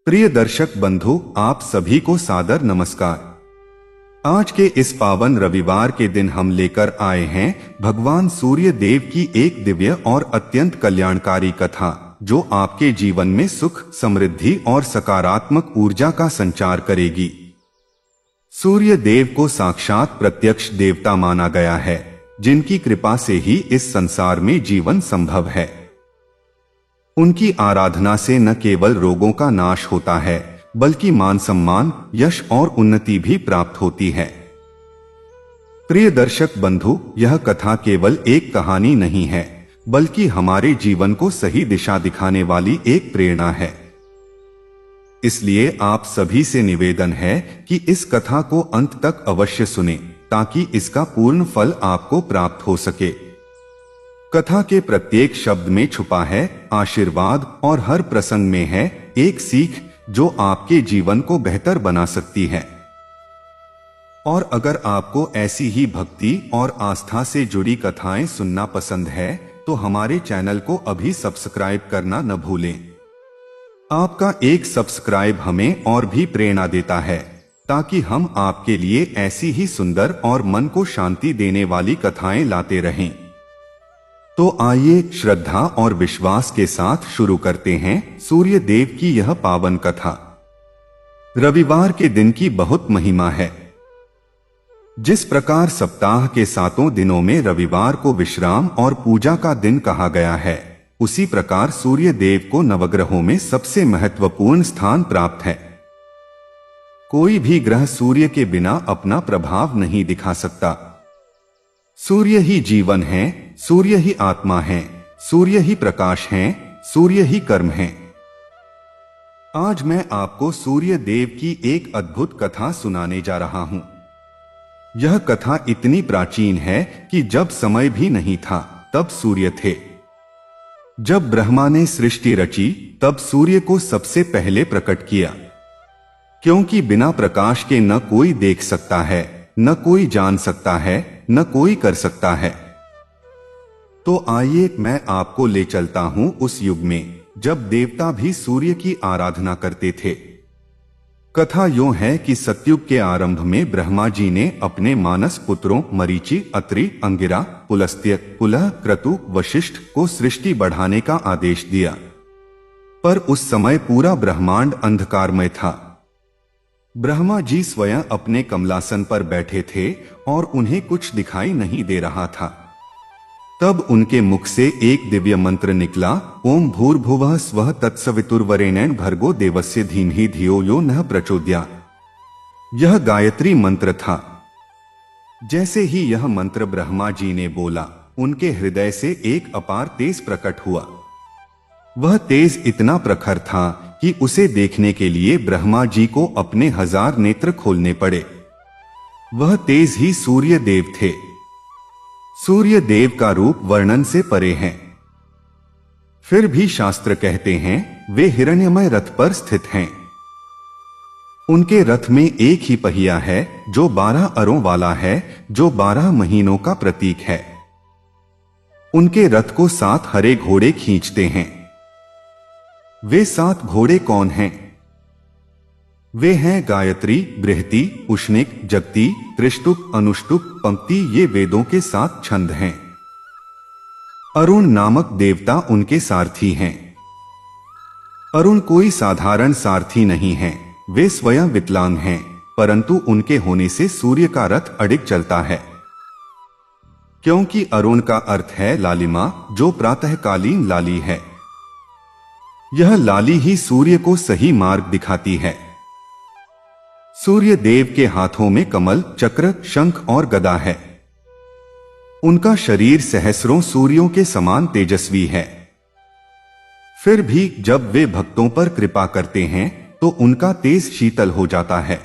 प्रिय दर्शक बंधु, आप सभी को सादर नमस्कार। आज के इस पावन रविवार के दिन हम लेकर आए हैं भगवान सूर्य देव की एक दिव्य और अत्यंत कल्याणकारी कथा, जो आपके जीवन में सुख, समृद्धि और सकारात्मक ऊर्जा का संचार करेगी। सूर्य देव को साक्षात प्रत्यक्ष देवता माना गया है, जिनकी कृपा से ही इस संसार में जीवन संभव है। उनकी आराधना से न केवल रोगों का नाश होता है, बल्कि मान सम्मान, यश और उन्नति भी प्राप्त होती है। प्रिय दर्शक बंधु, यह कथा केवल एक कहानी नहीं है, बल्कि हमारे जीवन को सही दिशा दिखाने वाली एक प्रेरणा है। इसलिए आप सभी से निवेदन है कि इस कथा को अंत तक अवश्य सुनें, ताकि इसका पूर्ण फल आपको प्राप्त हो सके। कथा के प्रत्येक शब्द में छुपा है आशीर्वाद, और हर प्रसंग में है एक सीख जो आपके जीवन को बेहतर बना सकती है। और अगर आपको ऐसी ही भक्ति और आस्था से जुड़ी कथाएं सुनना पसंद है, तो हमारे चैनल को अभी सब्सक्राइब करना न भूलें। आपका एक सब्सक्राइब हमें और भी प्रेरणा देता है, ताकि हम आपके लिए ऐसी ही सुंदर और मन को शांति देने वाली कथाएं लाते रहें। तो आइए श्रद्धा और विश्वास के साथ शुरू करते हैं सूर्य देव की यह पावन कथा। रविवार के दिन की बहुत महिमा है। जिस प्रकार सप्ताह के 7 दिनों में रविवार को विश्राम और पूजा का दिन कहा गया है, उसी प्रकार सूर्य देव को नवग्रहों में सबसे महत्वपूर्ण स्थान प्राप्त है। कोई भी ग्रह सूर्य के बिना अपना प्रभाव नहीं दिखा सकता। सूर्य ही जीवन है, सूर्य ही आत्मा है, सूर्य ही प्रकाश है, सूर्य ही कर्म है। आज मैं आपको सूर्य देव की एक अद्भुत कथा सुनाने जा रहा हूं। यह कथा इतनी प्राचीन है कि जब समय भी नहीं था, तब सूर्य थे। जब ब्रह्मा ने सृष्टि रची, तब सूर्य को सबसे पहले प्रकट किया, क्योंकि बिना प्रकाश के न कोई देख सकता है, न कोई जान सकता है, न कोई कर सकता है। तो आइए मैं आपको ले चलता हूं उस युग में, जब देवता भी सूर्य की आराधना करते थे। कथा यूं है कि सतयुग के आरंभ में ब्रह्मा जी ने अपने मानस पुत्रों मरीचि, अत्रि, अंगिरा, पुलस्त्य, पुलह, क्रतु, वशिष्ठ को सृष्टि बढ़ाने का आदेश दिया। पर उस समय पूरा ब्रह्मांड अंधकारमय था। ब्रह्मा जी स्वयं अपने कमलासन पर बैठे थे और उन्हें कुछ दिखाई नहीं दे रहा था। तब उनके मुख से एक दिव्य मंत्र निकला, ओम भूर्भुवः स्वः तत्सवितुर्वरेण्यं भर्गो देवस्य धीमहि धियो यो नः प्रचोदयात्। यह गायत्री मंत्र था। जैसे ही यह मंत्र ब्रह्मा जी ने बोला, उनके हृदय से एक अपार तेज प्रकट हुआ। वह तेज इतना प्रखर था कि उसे देखने के लिए ब्रह्मा जी को अपने 1000 नेत्र खोलने पड़े। वह तेज ही सूर्य देव थे। सूर्य देव का रूप वर्णन से परे है। फिर भी शास्त्र कहते हैं वे हिरण्यमय रथ पर स्थित हैं। उनके रथ में एक ही पहिया है, जो 12 अरों वाला है, जो 12 महीनों का प्रतीक है। उनके रथ को 7 हरे घोड़े खींचते हैं। वे 7 घोड़े कौन हैं? वे हैं गायत्री, बृहति, उष्णिक, जगति, त्रिष्टुप, अनुष्टुप, पंक्ति। ये वेदों के 7 छंद हैं। अरुण नामक देवता उनके सारथी हैं। अरुण कोई साधारण सारथी नहीं है, वे स्वयं विकलांग हैं, परंतु उनके होने से सूर्य का रथ अडिग चलता है। क्योंकि अरुण का अर्थ है लालिमा, जो प्रातःकालीन लाली है। यह लाली ही सूर्य को सही मार्ग दिखाती है। सूर्य देव के हाथों में कमल, चक्र, शंख और गदा है। उनका शरीर सहस्रों सूर्यों के समान तेजस्वी है। फिर भी जब वे भक्तों पर कृपा करते हैं, तो उनका तेज शीतल हो जाता है।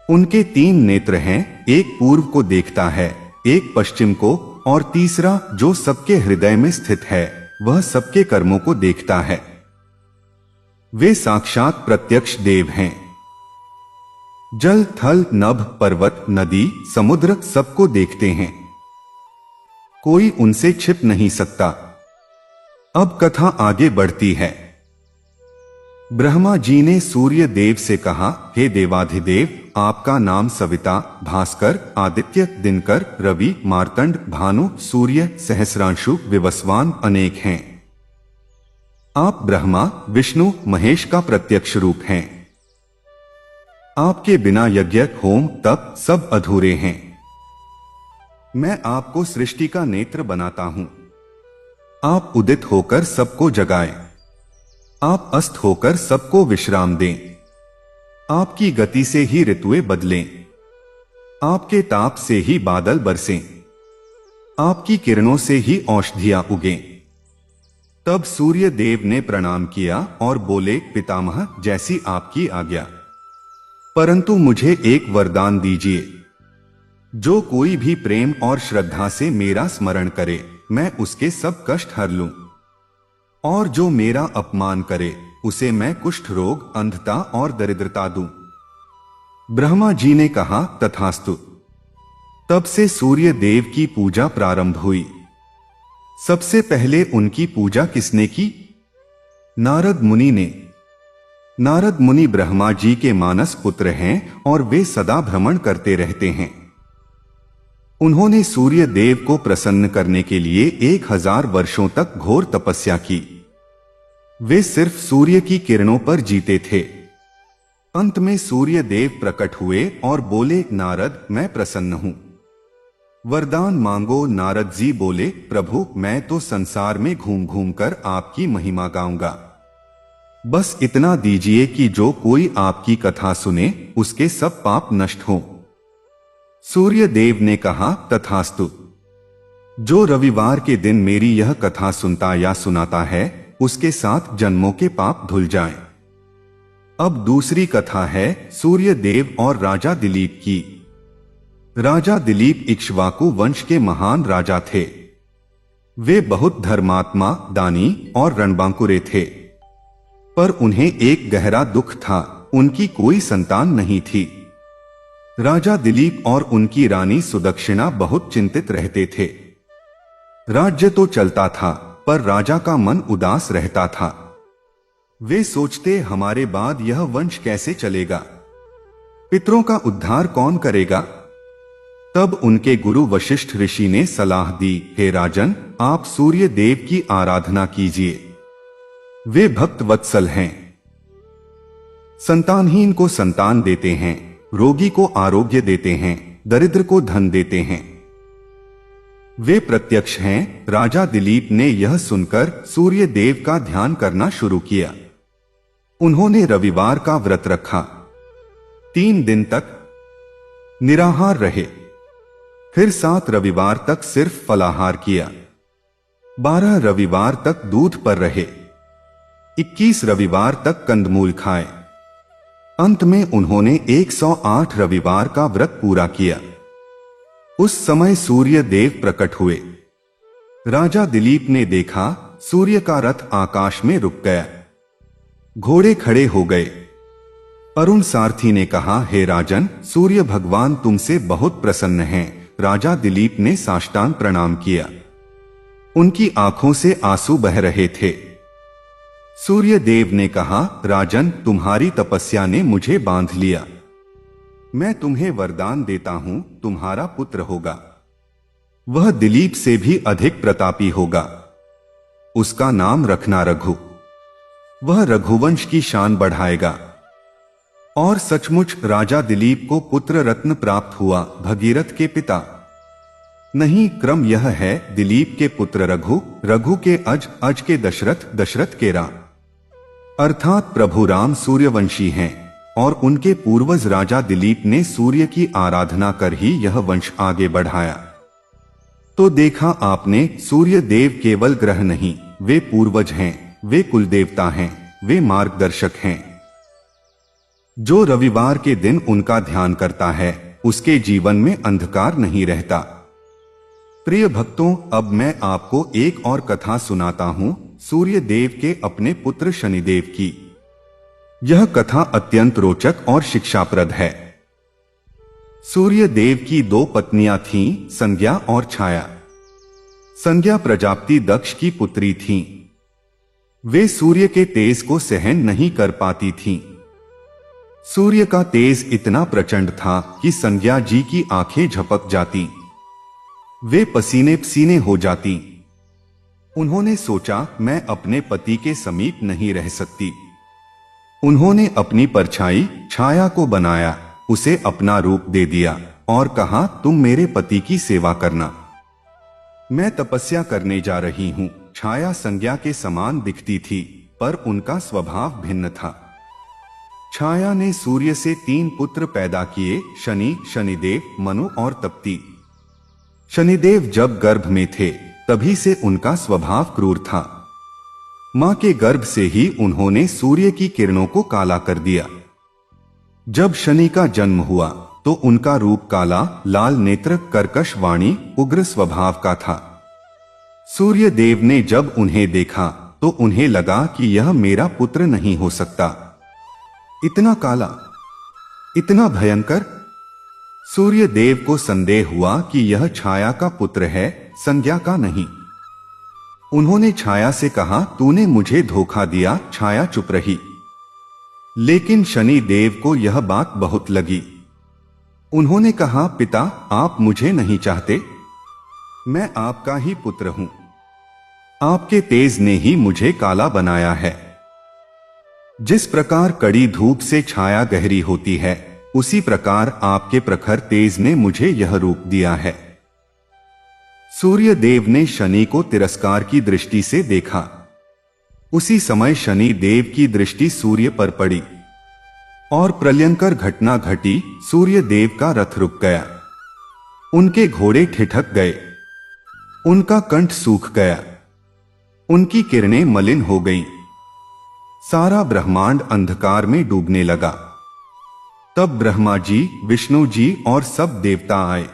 उनके 3 नेत्र हैं, एक पूर्व को देखता है, एक पश्चिम को, और तीसरा जो सबके हृदय में स्थित है, वह सबके कर्मों को देखता है। वे साक्षात प्रत्यक्ष देव हैं। जल, थल, नभ, पर्वत, नदी, समुद्र सबको देखते हैं। कोई उनसे छिप नहीं सकता। अब कथा आगे बढ़ती है। ब्रह्मा जी ने सूर्य देव से कहा, हे देवाधिदेव, आपका नाम सविता, भास्कर, आदित्य, दिनकर, रवि, मार्तंड, भानु, सूर्य, सहस्रांशु, विवस्वान अनेक हैं। आप ब्रह्मा, विष्णु, महेश का प्रत्यक्ष रूप हैं। आपके बिना यज्ञ, होम, तप सब अधूरे हैं। मैं आपको सृष्टि का नेत्र बनाता हूं। आप उदित होकर सबको जगाएं। आप अस्त होकर सबको विश्राम दें। आपकी गति से ही ऋतुएं बदलें। आपके ताप से ही बादल बरसें। आपकी किरणों से ही औषधियां उगें। तब सूर्य देव ने प्रणाम किया और बोले, पितामह, जैसी आपकी आज्ञा। परंतु मुझे एक वरदान दीजिए। जो कोई भी प्रेम और श्रद्धा से मेरा स्मरण करे, मैं उसके सब कष्ट हर लूं। और जो मेरा अपमान करे, उसे मैं कुष्ठ रोग, अंधता और दरिद्रता दूं। ब्रह्मा जी ने कहा, तथास्तु। तब से सूर्य देव की पूजा प्रारंभ हुई। सबसे पहले उनकी पूजा किसने की? नारद मुनि ने। नारद मुनि ब्रह्मा जी के मानस पुत्र हैं और वे सदा भ्रमण करते रहते हैं। उन्होंने सूर्य देव को प्रसन्न करने के लिए 1000 वर्षों तक घोर तपस्या की। वे सिर्फ सूर्य की किरणों पर जीते थे। अंत में सूर्य देव प्रकट हुए और बोले, नारद, मैं प्रसन्न हूं। वरदान मांगो। नारद जी बोले, प्रभु, मैं तो संसार में घूम घूम कर आपकी महिमा गाऊंगा। बस इतना दीजिए कि जो कोई आपकी कथा सुने, उसके सब पाप नष्ट हों। सूर्य देव ने कहा, तथास्तु। जो रविवार के दिन मेरी यह कथा सुनता या सुनाता है, उसके 7 जन्मों के पाप धुल जाएं। अब दूसरी कथा है सूर्य देव और राजा दिलीप की। राजा दिलीप इक्ष्वाकु वंश के महान राजा थे। वे बहुत धर्मात्मा, दानी और रणबांकुरे थे। पर उन्हें एक गहरा दुख था, उनकी कोई संतान नहीं थी। राजा दिलीप और उनकी रानी सुदक्षिणा बहुत चिंतित रहते थे। राज्य तो चलता था, पर राजा का मन उदास रहता था। वे सोचते, हमारे बाद यह वंश कैसे चलेगा? पितरों का उद्धार कौन करेगा? तब उनके गुरु वशिष्ठ ऋषि ने सलाह दी, हे राजन, आप सूर्य देव की आराधना कीजिए। वे भक्त वत्सल हैं। संतानहीन को संतान देते हैं, रोगी को आरोग्य देते हैं, दरिद्र को धन देते हैं। वे प्रत्यक्ष हैं। राजा दिलीप ने यह सुनकर सूर्य देव का ध्यान करना शुरू किया। उन्होंने रविवार का व्रत रखा। 3 दिन तक निराहार रहे। फिर 7 रविवार तक सिर्फ फलाहार किया। 12 रविवार तक दूध पर रहे। 21 रविवार तक कंदमूल खाए। अंत में उन्होंने 108 रविवार का व्रत पूरा किया। उस समय सूर्य देव प्रकट हुए। राजा दिलीप ने देखा, सूर्य का रथ आकाश में रुक गया। घोड़े खड़े हो गए। अरुण सारथी ने कहा, हे राजन, सूर्य भगवान तुमसे बहुत प्रसन्न हैं। राजा दिलीप ने साष्टांग प्रणाम किया। उनकी आंखों से आंसू बह रहे थे। सूर्य देव ने कहा, राजन, तुम्हारी तपस्या ने मुझे बांध लिया। मैं तुम्हें वरदान देता हूं, तुम्हारा पुत्र होगा। वह दिलीप से भी अधिक प्रतापी होगा। उसका नाम रखना रघु। वह रघुवंश की शान बढ़ाएगा। और सचमुच राजा दिलीप को पुत्र रत्न प्राप्त हुआ, भगीरथ के पिता। नहीं, क्रम यह है, दिलीप के पुत्र रघु, रघु के अज, अज के दशरथ, दशरथ के राम। अर्थात प्रभु राम सूर्यवंशी हैं और उनके पूर्वज राजा दिलीप ने सूर्य की आराधना कर ही यह वंश आगे बढ़ाया। तो देखा आपने, सूर्य देव केवल ग्रह नहीं, वे पूर्वज हैं, वे कुलदेवता हैं, वे मार्गदर्शक हैं। जो रविवार के दिन उनका ध्यान करता है, उसके जीवन में अंधकार नहीं रहता। प्रिय भक्तों, अब मैं आपको एक और कथा सुनाता हूं, सूर्य देव के अपने पुत्र शनिदेव की। यह कथा अत्यंत रोचक और शिक्षाप्रद है। सूर्य देव की 2 पत्नियां थीं, संज्ञा और छाया। संज्ञा प्रजापति दक्ष की पुत्री थीं। वे सूर्य के तेज को सहन नहीं कर पाती थीं। सूर्य का तेज इतना प्रचंड था कि संज्ञा जी की आंखें झपक जाती, वे पसीने पसीने हो जाती। उन्होंने सोचा, मैं अपने पति के समीप नहीं रह सकती। उन्होंने अपनी परछाई छाया को बनाया, उसे अपना रूप दे दिया और कहा, तुम मेरे पति की सेवा करना, मैं तपस्या करने जा रही हूं। छाया संज्ञा के समान दिखती थी, पर उनका स्वभाव भिन्न था। छाया ने सूर्य से 3 पुत्र पैदा किए, शनि, शनिदेव, मनु और तप्ती। शनिदेव जब गर्भ में थे तभी से उनका स्वभाव क्रूर था। मां के गर्भ से ही उन्होंने सूर्य की किरणों को काला कर दिया। जब शनि का जन्म हुआ तो उनका रूप काला, लाल नेत्र, कर्कश वाणी, उग्र स्वभाव का था। सूर्य देव ने जब उन्हें देखा तो उन्हें लगा कि यह मेरा पुत्र नहीं हो सकता, इतना काला, इतना भयंकर। सूर्य देव को संदेह हुआ कि यह छाया का पुत्र है, संज्ञा का नहीं। उन्होंने छाया से कहा, तूने मुझे धोखा दिया। छाया चुप रही, लेकिन शनि देव को यह बात बहुत लगी। उन्होंने कहा, पिता, आप मुझे नहीं चाहते, मैं आपका ही पुत्र हूं। आपके तेज ने ही मुझे काला बनाया है। जिस प्रकार कड़ी धूप से छाया गहरी होती है, उसी प्रकार आपके प्रखर तेज ने मुझे यह रूप दिया है। सूर्य देव ने शनि को तिरस्कार की दृष्टि से देखा। उसी समय शनि देव की दृष्टि सूर्य पर पड़ी और प्रलयंकर घटना घटी। सूर्य देव का रथ रुक गया, उनके घोड़े ठिठक गए, उनका कंठ सूख गया, उनकी किरणें मलिन हो गईं। सारा ब्रह्मांड अंधकार में डूबने लगा। तब ब्रह्मा जी, विष्णु जी और सब देवता आए।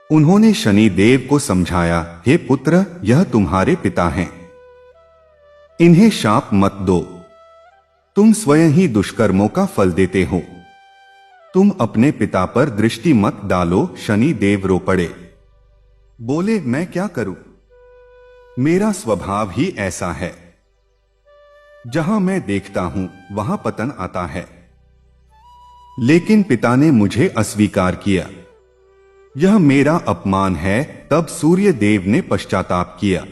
उन्होंने शनि देव को समझाया, हे पुत्र, यह तुम्हारे पिता हैं, इन्हें शाप मत दो, तुम स्वयं ही दुष्कर्मों का फल देते हो, तुम अपने पिता पर दृष्टि मत डालो। शनि देव रो पड़े, बोले, मैं क्या करूं, मेरा स्वभाव ही ऐसा है, जहां मैं देखता हूं वहां पतन आता है। लेकिन पिता ने मुझे अस्वीकार किया, यह मेरा अपमान है। तब सूर्य देव ने पश्चाताप किया,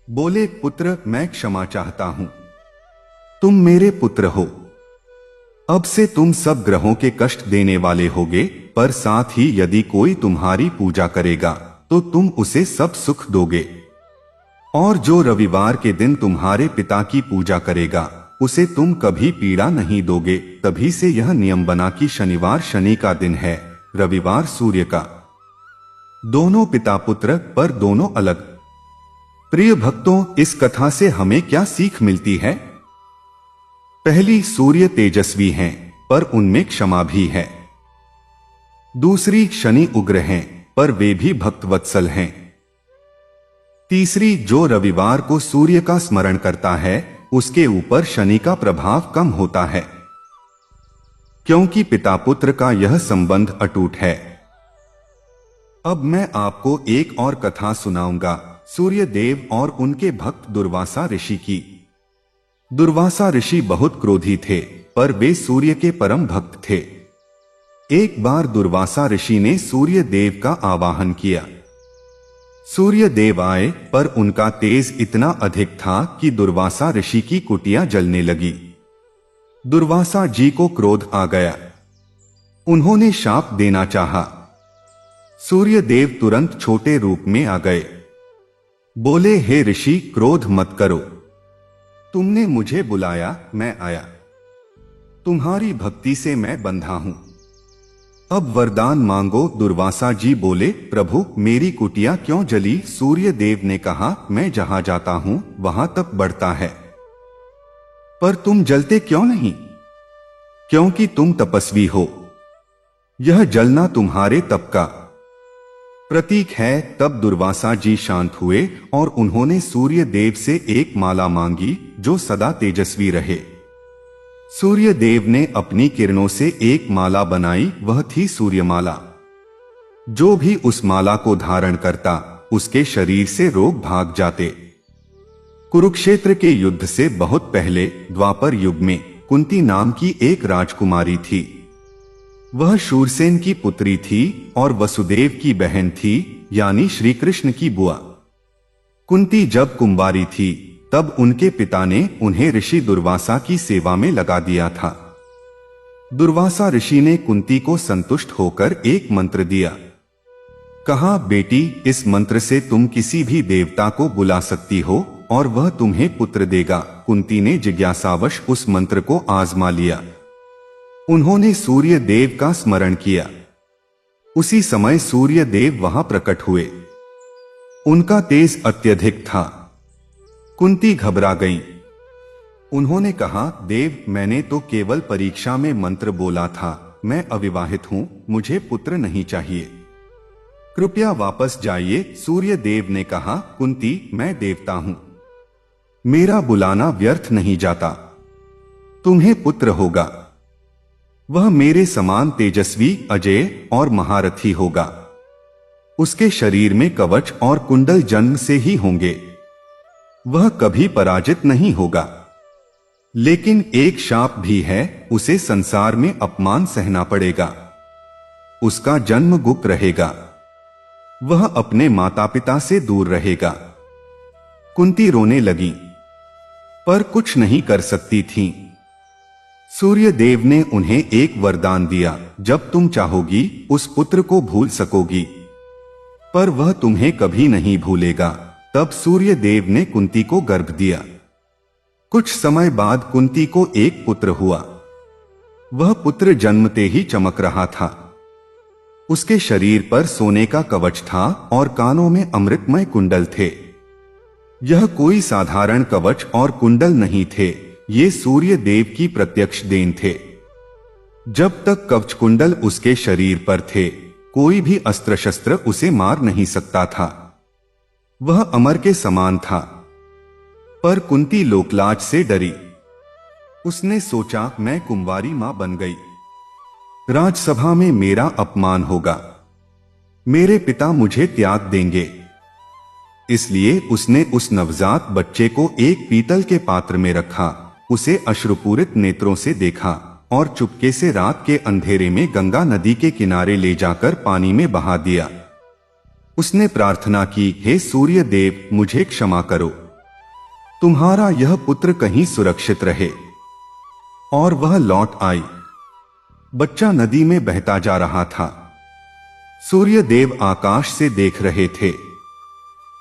बोले, पुत्र, मैं क्षमा चाहता हूं, तुम मेरे पुत्र हो। अब से तुम सब ग्रहों के कष्ट देने वाले होगे, पर साथ ही यदि कोई तुम्हारी पूजा करेगा तो तुम उसे सब सुख दोगे। और जो रविवार के दिन तुम्हारे पिता की पूजा करेगा उसे तुम कभी पीड़ा नहीं दोगे। तभी से यह नियम बना कि शनिवार शनि का दिन है, रविवार सूर्य का। दोनों पिता पुत्र, पर दोनों अलग। प्रिय भक्तों, इस कथा से हमें क्या सीख मिलती है? पहली, सूर्य तेजस्वी हैं, पर उनमें क्षमा भी है। दूसरी, शनि उग्र हैं, पर वे भी भक्तवत्सल हैं। तीसरी, जो रविवार को सूर्य का स्मरण करता है उसके ऊपर शनि का प्रभाव कम होता है, क्योंकि पिता पुत्र का यह संबंध अटूट है। अब मैं आपको एक और कथा सुनाऊंगा, सूर्य देव और उनके भक्त दुर्वासा ऋषि की। दुर्वासा ऋषि बहुत क्रोधी थे, पर वे सूर्य के परम भक्त थे। एक बार दुर्वासा ऋषि ने सूर्य देव का आवाहन किया। सूर्य देव आए, पर उनका तेज इतना अधिक था कि दुर्वासा ऋषि की कुटिया जलने लगी। दुर्वासा जी को क्रोध आ गया, उन्होंने शाप देना चाहा। सूर्य देव तुरंत छोटे रूप में आ गए, बोले, हे ऋषि, क्रोध मत करो, तुमने मुझे बुलाया, मैं आया, तुम्हारी भक्ति से मैं बंधा हूं, अब वरदान मांगो। दुर्वासा जी बोले, प्रभु, मेरी कुटिया क्यों जली? सूर्य देव ने कहा, मैं जहां जाता हूं वहां तप बढ़ता है, पर तुम जलते क्यों नहीं? क्योंकि तुम तपस्वी हो, यह जलना तुम्हारे तप का प्रतीक है। तब दुर्वासा जी शांत हुए और उन्होंने सूर्य देव से एक माला मांगी जो सदा तेजस्वी रहे। सूर्य देव ने अपनी किरणों से एक माला बनाई, वह थी सूर्यमाला। जो भी उस माला को धारण करता उसके शरीर से रोग भाग जाते। कुरुक्षेत्र के युद्ध से बहुत पहले द्वापर युग में कुंती नाम की एक राजकुमारी थी। वह शूरसेन की पुत्री थी और वसुदेव की बहन थी, यानी श्री कृष्ण की बुआ। कुंती जब कुंवारी थी तब उनके पिता ने उन्हें ऋषि दुर्वासा की सेवा में लगा दिया था। दुर्वासा ऋषि ने कुंती को संतुष्ट होकर एक मंत्र दिया। कहा, बेटी, इस मंत्र से तुम किसी भी देवता को बुला सकती हो और वह तुम्हें पुत्र देगा। कुंती ने जिज्ञासावश उस मंत्र को आजमा लिया। उन्होंने सूर्य देव का स्मरण किया। उसी समय सूर्य देव वहां प्रकट हुए। उनका तेज अत्यधिक था। कुंती घबरा गईं। उन्होंने कहा, देव, मैंने तो केवल परीक्षा में मंत्र बोला था। मैं अविवाहित हूं, मुझे पुत्र नहीं चाहिए। कृपया वापस जाइए। सूर्य देव ने कहा, कुंती, मैं देवता हूं, मेरा बुलाना व्यर्थ नहीं जाता। तुम्हें पुत्र होगा। वह मेरे समान तेजस्वी, अजय और महारथी होगा। उसके शरीर में कवच और कुंडल जन्म से ही होंगे। वह कभी पराजित नहीं होगा। लेकिन एक शाप भी है, उसे संसार में अपमान सहना पड़ेगा। उसका जन्म गुप्त रहेगा। वह अपने माता पिता से दूर रहेगा। कुंती रोने लगी, पर कुछ नहीं कर सकती थीं। सूर्य देव ने उन्हें एक वरदान दिया, जब तुम चाहोगी उस पुत्र को भूल सकोगी, पर वह तुम्हें कभी नहीं भूलेगा। तब सूर्य देव ने कुंती को गर्भ दिया। कुछ समय बाद कुंती को एक पुत्र हुआ। वह पुत्र जन्मते ही चमक रहा था। उसके शरीर पर सोने का कवच था और कानों में अमृतमय कुंडल थे। यह कोई साधारण कवच और कुंडल नहीं थे, ये सूर्य देव की प्रत्यक्ष देन थे। जब तक कवच कुंडल उसके शरीर पर थे, कोई भी अस्त्र शस्त्र उसे मार नहीं सकता था। वह अमर के समान था। पर कुंती लोकलाज से डरी। उसने सोचा, मैं कुंवारी मां बन गई, राजसभा में मेरा अपमान होगा, मेरे पिता मुझे त्याग देंगे। इसलिए उसने उस नवजात बच्चे को एक पीतल के पात्र में रखा, उसे अश्रुपूरित नेत्रों से देखा और चुपके से रात के अंधेरे में गंगा नदी के किनारे ले जाकर पानी में बहा दिया। उसने प्रार्थना की, हे सूर्य देव, मुझे क्षमा करो, तुम्हारा यह पुत्र कहीं सुरक्षित रहे। और वह लौट आई। बच्चा नदी में बहता जा रहा था। सूर्य देव आकाश से देख रहे थे।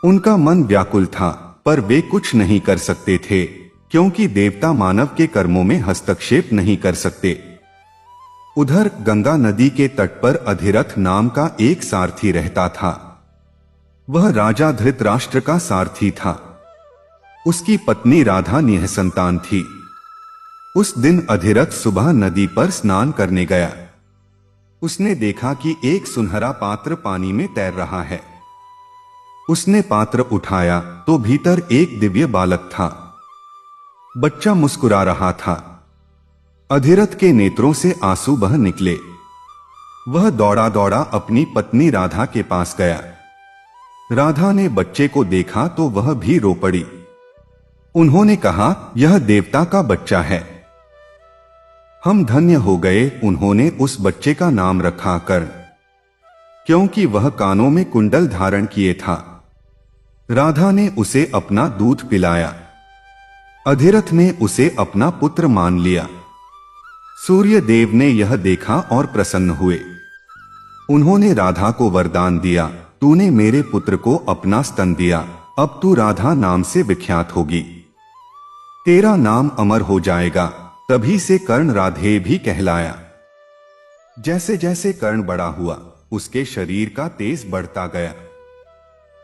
उनका मन व्याकुल था, पर वे कुछ नहीं कर सकते थे, क्योंकि देवता मानव के कर्मों में हस्तक्षेप नहीं कर सकते। उधर गंगा नदी के तट पर अधिरथ नाम का एक सारथी रहता था। वह राजा धृतराष्ट्र का सारथी था। उसकी पत्नी राधा निःसंतान थी। उस दिन अधिरथ सुबह नदी पर स्नान करने गया। उसने देखा कि एक सुनहरा पात्र पानी में तैर रहा है। उसने पात्र उठाया तो भीतर एक दिव्य बालक था। बच्चा मुस्कुरा रहा था। अधिरथ के नेत्रों से आंसू बह निकले। वह दौड़ा दौड़ा अपनी पत्नी राधा के पास गया। राधा ने बच्चे को देखा तो वह भी रो पड़ी। उन्होंने कहा, यह देवता का बच्चा है, हम धन्य हो गए। उन्होंने उस बच्चे का नाम रखा कर्ण, क्योंकि वह कानों में कुंडल धारण किए था। राधा ने उसे अपना दूध पिलाया। अधिरथ ने उसे अपना पुत्र मान लिया। सूर्य देव ने यह देखा और प्रसन्न हुए। उन्होंने राधा को वरदान दिया, तूने मेरे पुत्र को अपना स्तन दिया, अब तू राधा नाम से विख्यात होगी, तेरा नाम अमर हो जाएगा। तभी से कर्ण राधे भी कहलाया। जैसे जैसे कर्ण बड़ा हुआ, उसके शरीर का तेज बढ़ता गया।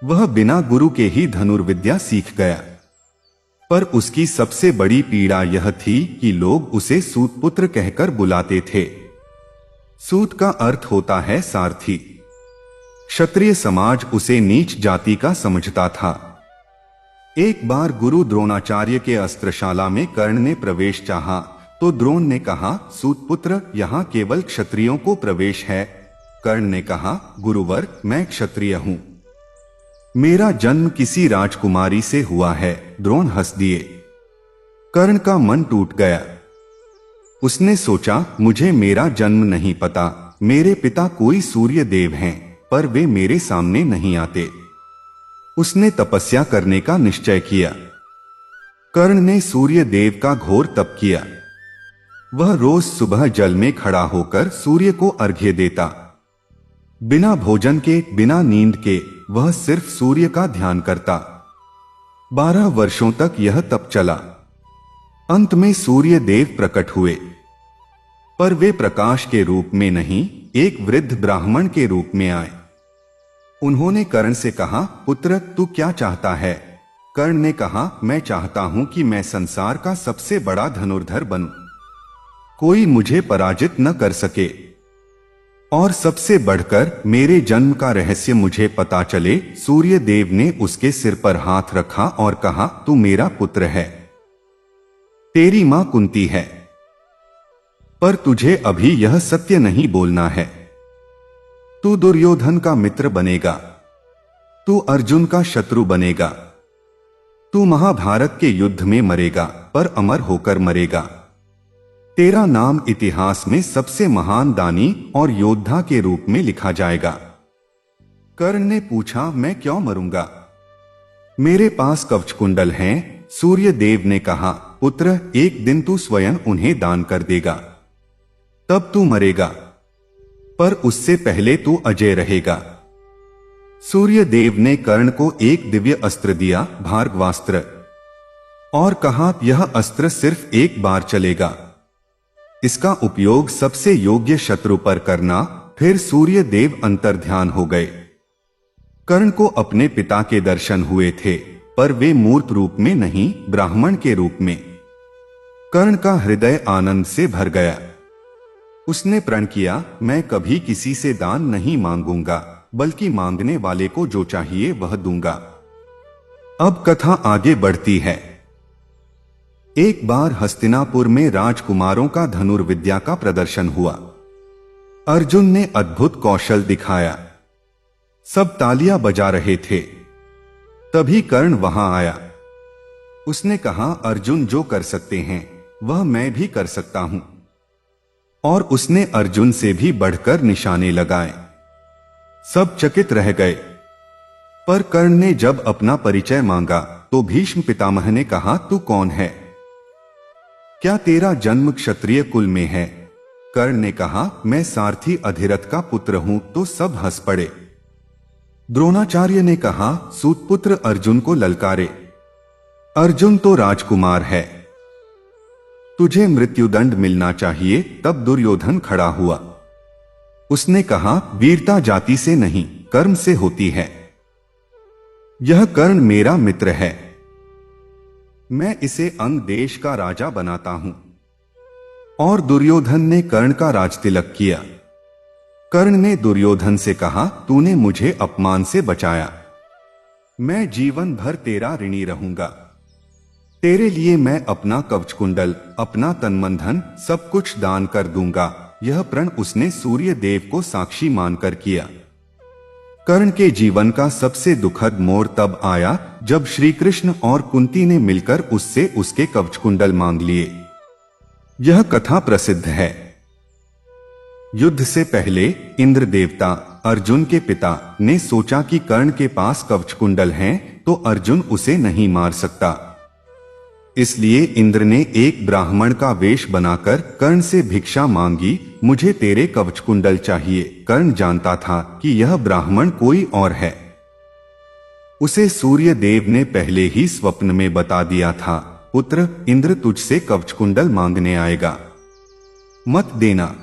वह बिना गुरु के ही धनुर्विद्या सीख गया। पर उसकी सबसे बड़ी पीड़ा यह थी कि लोग उसे सूत पुत्र कहकर बुलाते थे। सूत का अर्थ होता है सारथी। क्षत्रिय समाज उसे नीच जाति का समझता था। एक बार गुरु द्रोणाचार्य के अस्त्रशाला में कर्ण ने प्रवेश चाहा तो द्रोण ने कहा, सूतपुत्र, यहाँ केवल क्षत्रियों को प्रवेश है। कर्ण ने कहा, गुरुवर, मैं क्षत्रिय हूं। मेरा जन्म किसी राजकुमारी से हुआ है। द्रोण हंस दिए। कर्ण का मन टूट गया। उसने सोचा, मुझे मेरा जन्म नहीं पता। मेरे पिता कोई सूर्य देव हैं, पर वे मेरे सामने नहीं आते। उसने तपस्या करने का निश्चय किया। कर्ण ने सूर्य देव का घोर तप किया। वह रोज सुबह जल में खड़ा होकर सूर्य को अर्घ्य देता। बिना भोजन के, बिना नींद के वह सिर्फ सूर्य का ध्यान करता। 12 वर्षों तक यह तप चला। अंत में सूर्य देव प्रकट हुए, पर वे प्रकाश के रूप में नहीं, एक वृद्ध ब्राह्मण के रूप में आए। उन्होंने कर्ण से कहा, पुत्र तू क्या चाहता है? कर्ण ने कहा, मैं चाहता हूं कि मैं संसार का सबसे बड़ा धनुर्धर बनूं। कोई मुझे पराजित न कर सके, और सबसे बढ़कर मेरे जन्म का रहस्य मुझे पता चले। सूर्य देव ने उसके सिर पर हाथ रखा और कहा, तू मेरा पुत्र है। तेरी मां कुंती है, पर तुझे अभी यह सत्य नहीं बोलना है। तू दुर्योधन का मित्र बनेगा, तू अर्जुन का शत्रु बनेगा, तू महाभारत के युद्ध में मरेगा, पर अमर होकर मरेगा। तेरा नाम इतिहास में सबसे महान दानी और योद्धा के रूप में लिखा जाएगा। कर्ण ने पूछा, मैं क्यों मरूंगा? मेरे पास कवच कुंडल हैं। सूर्य देव ने कहा, पुत्र एक दिन तू स्वयं उन्हें दान कर देगा, तब तू मरेगा, पर उससे पहले तू अजय रहेगा। सूर्य देव ने कर्ण को एक दिव्य अस्त्र दिया, भार्गवास्त्र, और कहा, यह अस्त्र सिर्फ एक बार चलेगा। इसका उपयोग सबसे योग्य शत्रु पर करना। फिर सूर्य देव अंतर्ध्यान हो गए। कर्ण को अपने पिता के दर्शन हुए थे, पर वे मूर्त रूप में नहीं, ब्राह्मण के रूप में। कर्ण का हृदय आनंद से भर गया। उसने प्रण किया, मैं कभी किसी से दान नहीं मांगूंगा, बल्कि मांगने वाले को जो चाहिए वह दूंगा। अब कथा आगे बढ़ती है। एक बार हस्तिनापुर में राजकुमारों का धनुर्विद्या का प्रदर्शन हुआ। अर्जुन ने अद्भुत कौशल दिखाया। सब तालियां बजा रहे थे। तभी कर्ण वहां आया। उसने कहा, अर्जुन जो कर सकते हैं वह मैं भी कर सकता हूं। और उसने अर्जुन से भी बढ़कर निशाने लगाए। सब चकित रह गए। पर कर्ण ने जब अपना परिचय मांगा तो भीष्म पितामह ने कहा, तू कौन है? क्या तेरा जन्म क्षत्रिय कुल में है? कर्ण ने कहा, मैं सारथी अधिरथ का पुत्र हूं। तो सब हंस पड़े। द्रोणाचार्य ने कहा, सूतपुत्र अर्जुन को ललकारे। अर्जुन तो राजकुमार है, तुझे मृत्युदंड मिलना चाहिए। तब दुर्योधन खड़ा हुआ। उसने कहा, वीरता जाति से नहीं, कर्म से होती है। यह कर्ण मेरा मित्र है, मैं इसे अंग देश का राजा बनाता हूं। और दुर्योधन ने कर्ण का राजतिलक किया। कर्ण ने दुर्योधन से कहा, तूने मुझे अपमान से बचाया, मैं जीवन भर तेरा ऋणी रहूंगा। तेरे लिए मैं अपना कवच कुंडल, अपना तनमन धन सब कुछ दान कर दूंगा। यह प्रण उसने सूर्य देव को साक्षी मानकर किया। कर्ण के जीवन का सबसे दुखद मोड़ तब आया जब श्री कृष्ण और कुंती ने मिलकर उससे उसके कवच कुंडल मांग लिए। यह कथा प्रसिद्ध है। युद्ध से पहले इंद्र देवता अर्जुन के पिता ने सोचा कि कर्ण के पास कवच कुंडल हैं, तो अर्जुन उसे नहीं मार सकता। इसलिए इंद्र ने एक ब्राह्मण का वेश बनाकर कर्ण से भिक्षा मांगी, मुझे तेरे कवच कुंडल चाहिए। कर्ण जानता था कि यह ब्राह्मण कोई और है। उसे सूर्य देव ने पहले ही स्वप्न में बता दिया था, पुत्र इंद्र तुझसे कवच कुंडल मांगने आएगा, मत देना।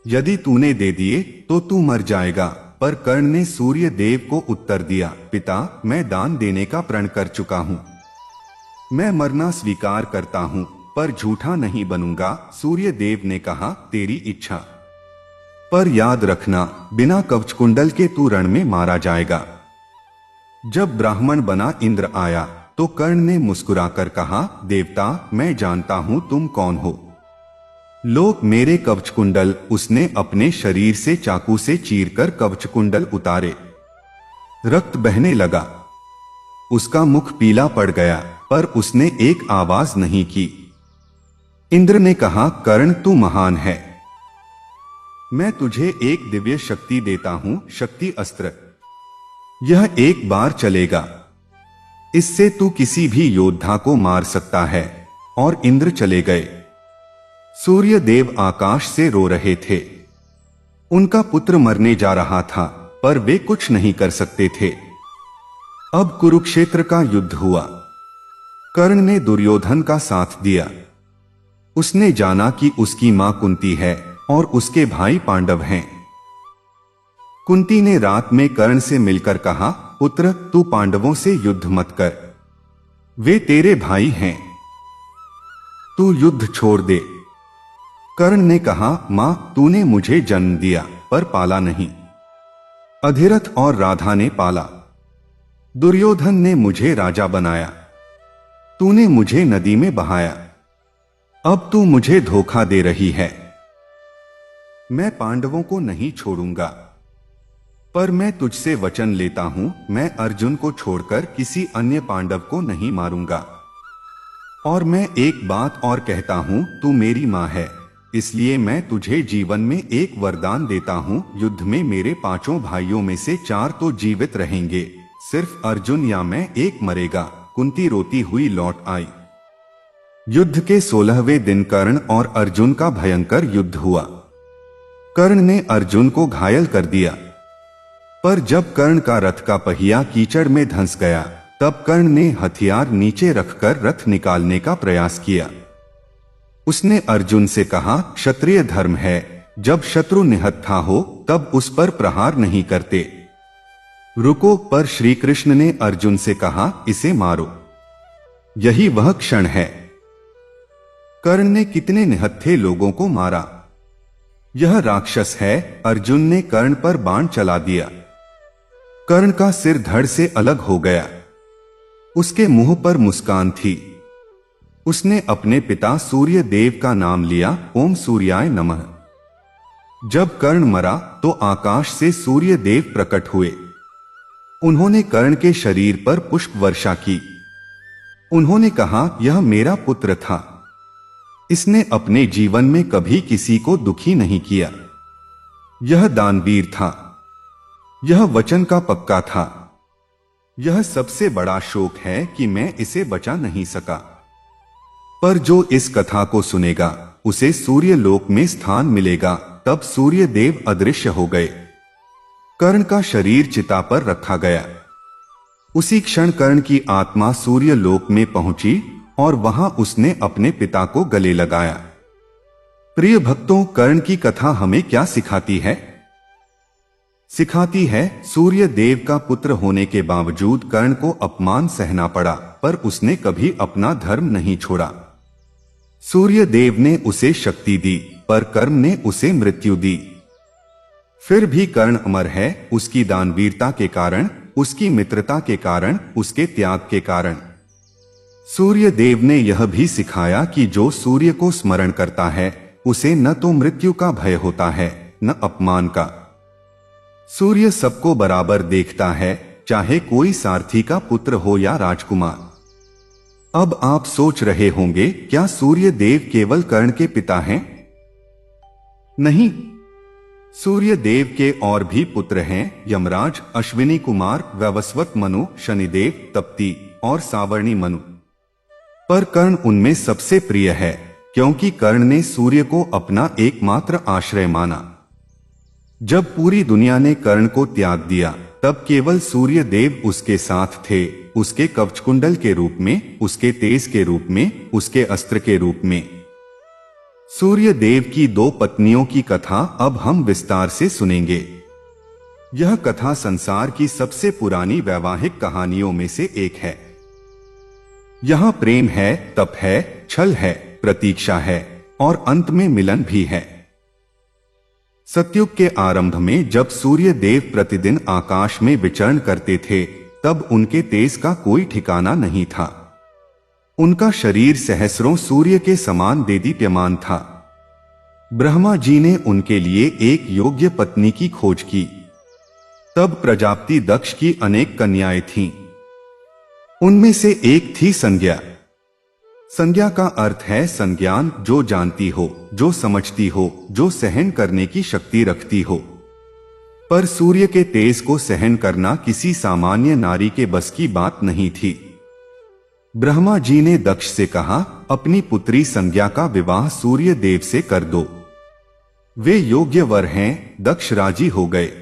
यदि तूने दे दिए तो तू मर जाएगा। पर कर्ण ने सूर्य देव को उत्तर दिया, पिता मैं दान देने का प्रण कर चुका हूं, मैं मरना स्वीकार करता हूं, पर झूठा नहीं बनूंगा। सूर्य देव ने कहा, तेरी इच्छा, पर याद रखना बिना कवच कुंडल के तू रण में मारा जाएगा। जब ब्राह्मण बना इंद्र आया तो कर्ण ने मुस्कुराकर कहा, देवता मैं जानता हूं तुम कौन हो, लोग मेरे कवच कुंडल। उसने अपने शरीर से चाकू से चीरकर कवच कुंडल उतारे। रक्त बहने लगा। उसका मुख पीला पड़ गया, पर उसने एक आवाज नहीं की। इंद्र ने कहा, कर्ण तू महान है, मैं तुझे एक दिव्य शक्ति देता हूं, शक्ति अस्त्र। यह एक बार चलेगा, इससे तू किसी भी योद्धा को मार सकता है। और इंद्र चले गए। सूर्य देव आकाश से रो रहे थे। उनका पुत्र मरने जा रहा था, पर वे कुछ नहीं कर सकते थे। अब कुरुक्षेत्र का युद्ध हुआ। कर्ण ने दुर्योधन का साथ दिया। उसने जाना कि उसकी मां कुंती है और उसके भाई पांडव हैं। कुंती ने रात में कर्ण से मिलकर कहा, पुत्र तू पांडवों से युद्ध मत कर, वे तेरे भाई हैं, तू युद्ध छोड़ दे। कर्ण ने कहा, मां तूने मुझे जन्म दिया पर पाला नहीं, अधिरथ और राधा ने पाला। दुर्योधन ने मुझे राजा बनाया, तूने मुझे नदी में बहाया। अब तू मुझे धोखा दे रही है। मैं पांडवों को नहीं छोड़ूंगा, पर मैं तुझसे वचन लेता हूं, मैं अर्जुन को छोड़कर किसी अन्य पांडव को नहीं मारूंगा। और मैं एक बात और कहता हूं, तू मेरी मां है, इसलिए मैं तुझे जीवन में एक वरदान देता हूं। युद्ध में मेरे 5 भाइयों में से 4 तो जीवित रहेंगे, सिर्फ अर्जुन या मैं एक मरेगा। कुंती रोती हुई लौट आई। युद्ध के 16वें दिन कर्ण और अर्जुन का भयंकर युद्ध हुआ। कर्ण ने अर्जुन को घायल कर दिया, पर जब कर्ण का रथ का पहिया कीचड़ में धंस गया, तब कर्ण ने हथियार नीचे रखकर रथ निकालने का प्रयास किया। उसने अर्जुन से कहा, क्षत्रिय धर्म है, जब शत्रु निहत्था हो तब उस पर प्रहार नहीं करते। रुको, पर श्री कृष्ण ने अर्जुन से कहा, इसे मारो, यही वह क्षण है। कर्ण ने कितने निहत्थे लोगों को मारा। यह राक्षस है। अर्जुन ने कर्ण पर बाण चला दिया। कर्ण का सिर धड़ से अलग हो गया। उसके मुंह पर मुस्कान थी। उसने अपने पिता सूर्य देव का नाम लिया, ओम सूर्याय नमः। जब कर्ण मरा तो आकाश से सूर्य देव प्रकट हुए। उन्होंने कर्ण के शरीर पर पुष्प वर्षा की। उन्होंने कहा, यह मेरा पुत्र था, इसने अपने जीवन में कभी किसी को दुखी नहीं किया। यह दानवीर था, यह वचन का पक्का था। यह सबसे बड़ा शोक है कि मैं इसे बचा नहीं सका। पर जो इस कथा को सुनेगा उसे सूर्य लोक में स्थान मिलेगा। तब सूर्य देव अदृश्य हो गए। कर्ण का शरीर चिता पर रखा गया। उसी क्षण कर्ण की आत्मा सूर्य लोक में पहुंची और वहां उसने अपने पिता को गले लगाया। प्रिय भक्तों, कर्ण की कथा हमें क्या सिखाती है? सिखाती है, सूर्य देव का पुत्र होने के बावजूद कर्ण को अपमान सहना पड़ा, पर उसने कभी अपना धर्म नहीं छोड़ा। सूर्य देव ने उसे शक्ति दी, पर कर्म ने उसे मृत्यु दी। फिर भी कर्ण अमर है, उसकी दानवीरता के कारण, उसकी मित्रता के कारण, उसके त्याग के कारण। सूर्य देव ने यह भी सिखाया कि जो सूर्य को स्मरण करता है उसे न तो मृत्यु का भय होता है न अपमान का। सूर्य सबको बराबर देखता है, चाहे कोई सारथी का पुत्र हो या राजकुमार। अब आप सोच रहे होंगे, क्या सूर्य देव केवल कर्ण के पिता हैं? नहीं, सूर्य देव के और भी पुत्र हैं। यमराज, अश्विनी कुमार, वैवस्वत मनु, शनिदेव, तप्ती और सावर्णी मनु। पर कर्ण उनमें सबसे प्रिय है, क्योंकि कर्ण ने सूर्य को अपना एकमात्र आश्रय माना। जब पूरी दुनिया ने कर्ण को त्याग दिया, तब केवल सूर्य देव उसके साथ थे, उसके कवचकुंडल के रूप में, उसके तेज के रूप में, उसके अस्त्र के रूप में। सूर्य देव की 2 पत्नियों की कथा अब हम विस्तार से सुनेंगे। यह कथा संसार की सबसे पुरानी वैवाहिक कहानियों में से एक है। यहां प्रेम है, तप है, छल है, प्रतीक्षा है और अंत में मिलन भी है। सतयुग के आरंभ में जब सूर्य देव प्रतिदिन आकाश में विचरण करते थे, तब उनके तेज का कोई ठिकाना नहीं था। उनका शरीर सहस्रों सूर्य के समान देदीप्यमान था। ब्रह्मा जी ने उनके लिए एक योग्य पत्नी की खोज की। तब प्रजापति दक्ष की अनेक कन्याएं थीं। उनमें से एक थी संज्ञा। संज्ञा का अर्थ है संज्ञान, जो जानती हो, जो समझती हो, जो सहन करने की शक्ति रखती हो। पर सूर्य के तेज को सहन करना किसी सामान्य नारी के बस की बात नहीं थी। ब्रह्मा जी ने दक्ष से कहा, अपनी पुत्री संज्ञा का विवाह सूर्य देव से कर दो, वे योग्य वर हैं। दक्ष राजी हो गए।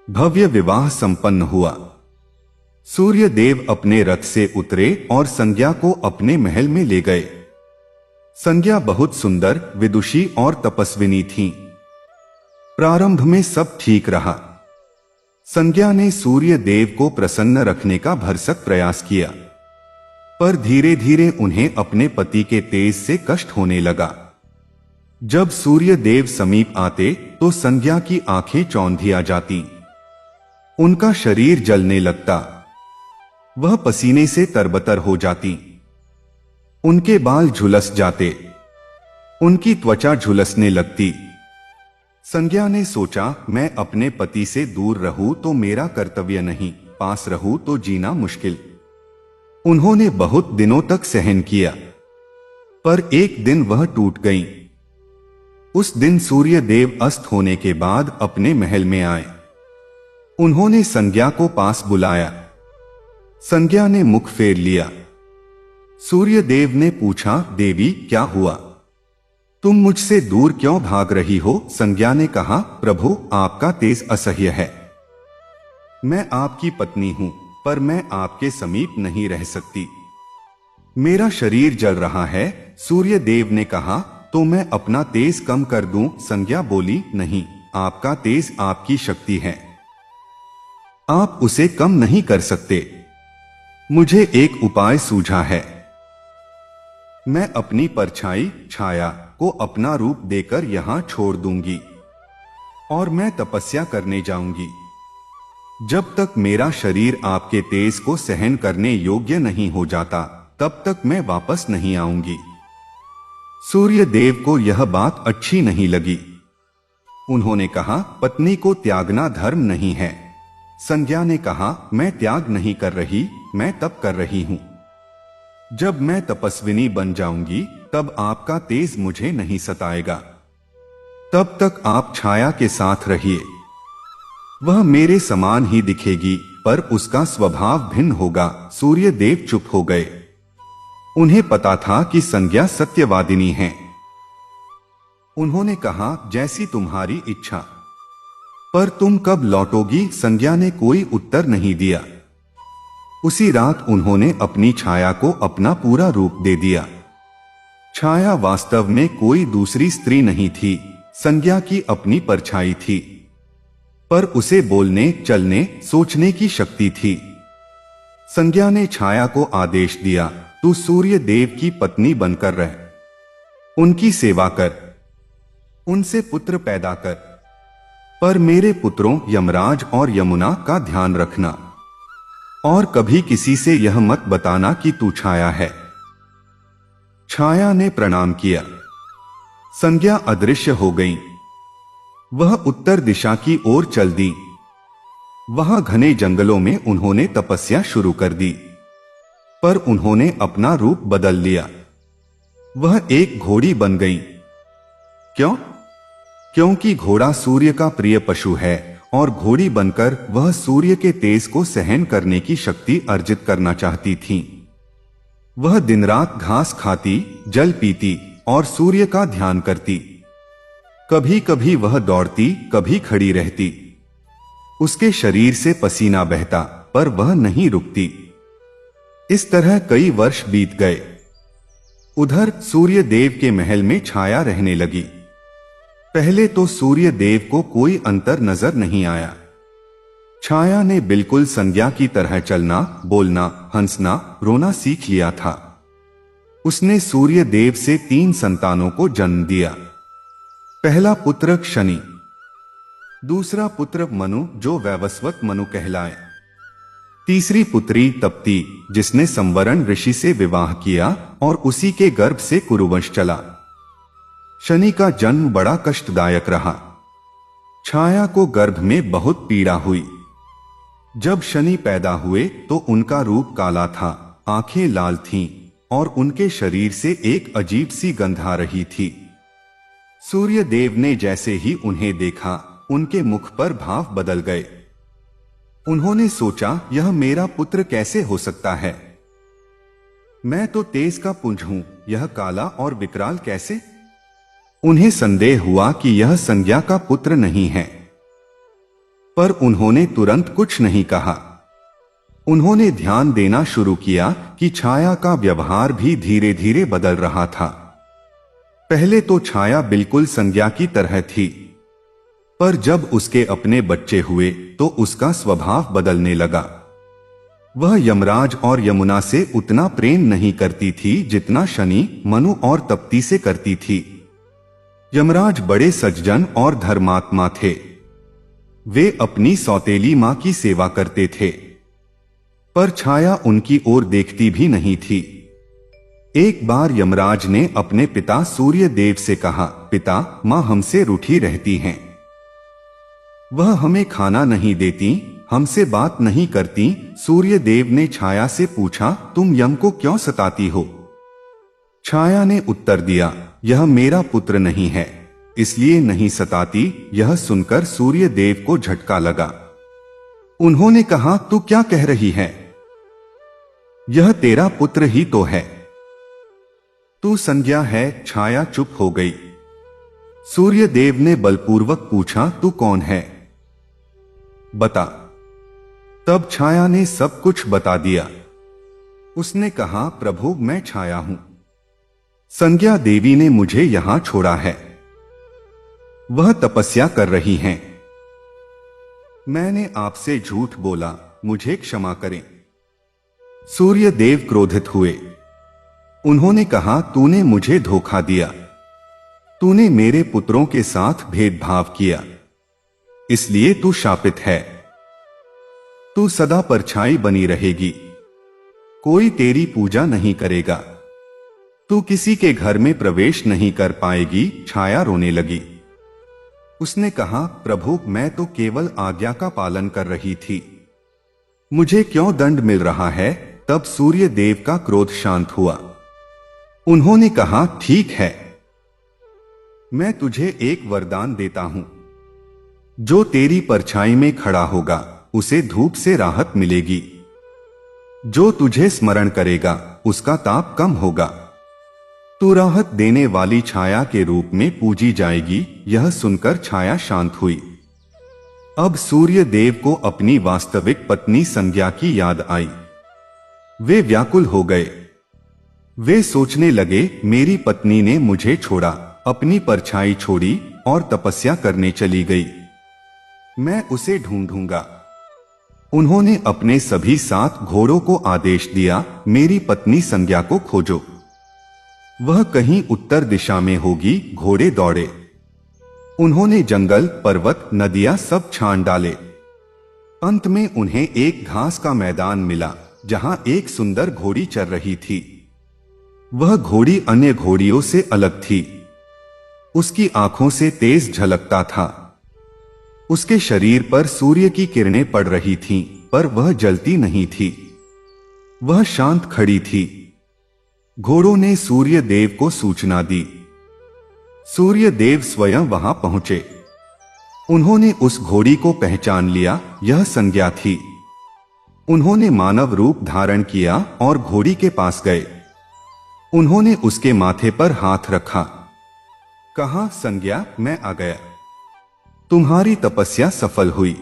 भव्य विवाह संपन्न हुआ। सूर्य देव अपने रथ से उतरे और संज्ञा को अपने महल में ले गए। संज्ञा बहुत सुंदर, विदुषी और तपस्विनी थी। प्रारंभ में सब ठीक रहा। संज्ञा ने सूर्य देव को प्रसन्न रखने का भरसक प्रयास किया, पर धीरे धीरे उन्हें अपने पति के तेज से कष्ट होने लगा। जब सूर्य देव समीप आते तो संज्ञा की आंखें चौंधिया जाती, उनका शरीर जलने लगता, वह पसीने से तरबतर हो जाती, उनके बाल झुलस जाते, उनकी त्वचा झुलसने लगती। संज्ञा ने सोचा, मैं अपने पति से दूर रहूं तो मेरा कर्तव्य नहीं, पास रहूं तो जीना मुश्किल। उन्होंने बहुत दिनों तक सहन किया, पर एक दिन वह टूट गईं। उस दिन सूर्य देव अस्त होने के बाद अपने महल में आए। उन्होंने संज्ञा को पास बुलाया। संज्ञा ने मुख फेर लिया। सूर्य देव ने पूछा, देवी क्या हुआ, तुम मुझसे दूर क्यों भाग रही हो? संज्ञा ने कहा, प्रभु आपका तेज असह्य है। मैं आपकी पत्नी हूं, पर मैं आपके समीप नहीं रह सकती, मेरा शरीर जल रहा है। सूर्य देव ने कहा, तो मैं अपना तेज कम कर दूं? संज्ञा बोली, नहीं, आपका तेज आपकी शक्ति है, आप उसे कम नहीं कर सकते। मुझे एक उपाय सूझा है। मैं अपनी परछाई छाया को अपना रूप देकर यहां छोड़ दूंगी और मैं तपस्या करने जाऊंगी। जब तक मेरा शरीर आपके तेज को सहन करने योग्य नहीं हो जाता, तब तक मैं वापस नहीं आऊंगी। सूर्य देव को यह बात अच्छी नहीं लगी। उन्होंने कहा, पत्नी को त्यागना धर्म नहीं है। संज्ञा ने कहा, मैं त्याग नहीं कर रही, मैं तप कर रही हूं। जब मैं तपस्विनी बन जाऊंगी, तब आपका तेज मुझे नहीं सताएगा। तब तक आप छाया के साथ रहिए, वह मेरे समान ही दिखेगी, पर उसका स्वभाव भिन्न होगा। सूर्य देव चुप हो गए। उन्हें पता था कि संज्ञा सत्यवादिनी है। उन्होंने कहा, जैसी तुम्हारी इच्छा, पर तुम कब लौटोगी? संज्ञा ने कोई उत्तर नहीं दिया। उसी रात उन्होंने अपनी छाया को अपना पूरा रूप दे दिया। छाया वास्तव में कोई दूसरी स्त्री नहीं थी, संज्ञा की अपनी परछाई थी, पर उसे बोलने, चलने, सोचने की शक्ति थी। संज्ञा ने छाया को आदेश दिया, तू सूर्य देव की पत्नी बनकर रह, उनकी सेवा कर, उनसे पुत्र पैदा कर, पर मेरे पुत्रों यमराज और यमुना का ध्यान रखना, और कभी किसी से यह मत बताना कि तू छाया है। छाया ने प्रणाम किया। संज्ञा अदृश्य हो गई। वह उत्तर दिशा की ओर चल दी। वहां घने जंगलों में उन्होंने तपस्या शुरू कर दी, पर उन्होंने अपना रूप बदल लिया। वह एक घोड़ी बन गई। क्यों? क्योंकि घोड़ा सूर्य का प्रिय पशु है और घोड़ी बनकर वह सूर्य के तेज को सहन करने की शक्ति अर्जित करना चाहती थी। वह दिन रात घास खाती, जल पीती और सूर्य का ध्यान करती। कभी कभी वह दौड़ती, कभी खड़ी रहती। उसके शरीर से पसीना बहता, पर वह नहीं रुकती। इस तरह कई वर्ष बीत गए। उधर सूर्य देव के महल में छाया रहने लगी। पहले तो सूर्य देव को कोई अंतर नजर नहीं आया। छाया ने बिल्कुल संज्ञा की तरह चलना, बोलना, हंसना, रोना सीख लिया था। उसने सूर्य देव से 3 संतानों को जन्म दिया। पहला पुत्र शनि, दूसरा पुत्र मनु जो वैवस्वत मनु कहलाए, तीसरी पुत्री तप्ती जिसने संवरण ऋषि से विवाह किया और उसी के गर्भ से कुरुवंश चला। शनि का जन्म बड़ा कष्टदायक रहा। छाया को गर्भ में बहुत पीड़ा हुई। जब शनि पैदा हुए तो उनका रूप काला था, आंखें लाल थीं और उनके शरीर से एक अजीब सी गंध आ रही थी। सूर्य देव ने जैसे ही उन्हें देखा, उनके मुख पर भाव बदल गए। उन्होंने सोचा, यह मेरा पुत्र कैसे हो सकता है? मैं तो तेज का पुंज हूं, यह काला और विकराल कैसे? उन्हें संदेह हुआ कि यह संज्ञा का पुत्र नहीं है, पर उन्होंने तुरंत कुछ नहीं कहा। उन्होंने ध्यान देना शुरू किया कि छाया का व्यवहार भी धीरे धीरे बदल रहा था। पहले तो छाया बिल्कुल संज्ञा की तरह थी, पर जब उसके अपने बच्चे हुए तो उसका स्वभाव बदलने लगा। वह यमराज और यमुना से उतना प्रेम नहीं करती थी जितना शनि, मनु और तप्ती से करती थी। यमराज बड़े सज्जन और धर्मात्मा थे। वे अपनी सौतेली मां की सेवा करते थे, पर छाया उनकी ओर देखती भी नहीं थी। एक बार यमराज ने अपने पिता सूर्य देव से कहा, पिता, मां हमसे रूठी रहती हैं। वह हमें खाना नहीं देती, हमसे बात नहीं करती। सूर्य देव ने छाया से पूछा, तुम यम को क्यों सताती हो? छाया ने उत्तर दिया, यह मेरा पुत्र नहीं है, इसलिए नहीं सताती। यह सुनकर सूर्य देव को झटका लगा। उन्होंने कहा, तू क्या कह रही है? यह तेरा पुत्र ही तो है। तू संज्ञा है। छाया चुप हो गई। सूर्य देव ने बलपूर्वक पूछा, तू कौन है? बता। तब छाया ने सब कुछ बता दिया। उसने कहा, प्रभु, मैं छाया हूं। संज्ञा देवी ने मुझे यहां छोड़ा है। वह तपस्या कर रही हैं। मैंने आपसे झूठ बोला, मुझे क्षमा करें। सूर्य देव क्रोधित हुए। उन्होंने कहा, तूने मुझे धोखा दिया। तूने मेरे पुत्रों के साथ भेदभाव किया, इसलिए तू शापित है। तू सदा परछाई बनी रहेगी, कोई तेरी पूजा नहीं करेगा। तू किसी के घर में प्रवेश नहीं कर पाएगी। छाया रोने लगी। उसने कहा, प्रभु, मैं तो केवल आज्ञा का पालन कर रही थी, मुझे क्यों दंड मिल रहा है? तब सूर्य देव का क्रोध शांत हुआ। उन्होंने कहा, ठीक है, मैं तुझे एक वरदान देता हूं। जो तेरी परछाई में खड़ा होगा, उसे धूप से राहत मिलेगी। जो तुझे स्मरण करेगा, उसका ताप कम होगा। तू राहत देने वाली छाया के रूप में पूजी जाएगी। यह सुनकर छाया शांत हुई। अब सूर्य देव को अपनी वास्तविक पत्नी संज्ञा की याद आई। वे व्याकुल हो गए। वे सोचने लगे, मेरी पत्नी ने मुझे छोड़ा, अपनी परछाई छोड़ी और तपस्या करने चली गई। मैं उसे ढूंढूंगा। उन्होंने अपने सभी 7 घोड़ों को आदेश दिया, मेरी पत्नी संज्ञा को खोजो। वह कहीं उत्तर दिशा में होगी। घोड़े दौड़े। उन्होंने जंगल, पर्वत, नदियां सब छान डाले। अंत में उन्हें एक घास का मैदान मिला, जहां एक सुंदर घोड़ी चर रही थी। वह घोड़ी अन्य घोड़ियों से अलग थी। उसकी आंखों से तेज झलकता था। उसके शरीर पर सूर्य की किरणें पड़ रही थीं, पर वह जलती नहीं थी। वह शांत खड़ी थी। घोड़ों ने सूर्य देव को सूचना दी। सूर्य देव स्वयं वहां पहुंचे। उन्होंने उस घोड़ी को पहचान लिया, यह संज्ञा थी। उन्होंने मानव रूप धारण किया और घोड़ी के पास गए। उन्होंने उसके माथे पर हाथ रखा। कहा, संज्ञा, मैं आ गया। तुम्हारी तपस्या सफल हुई।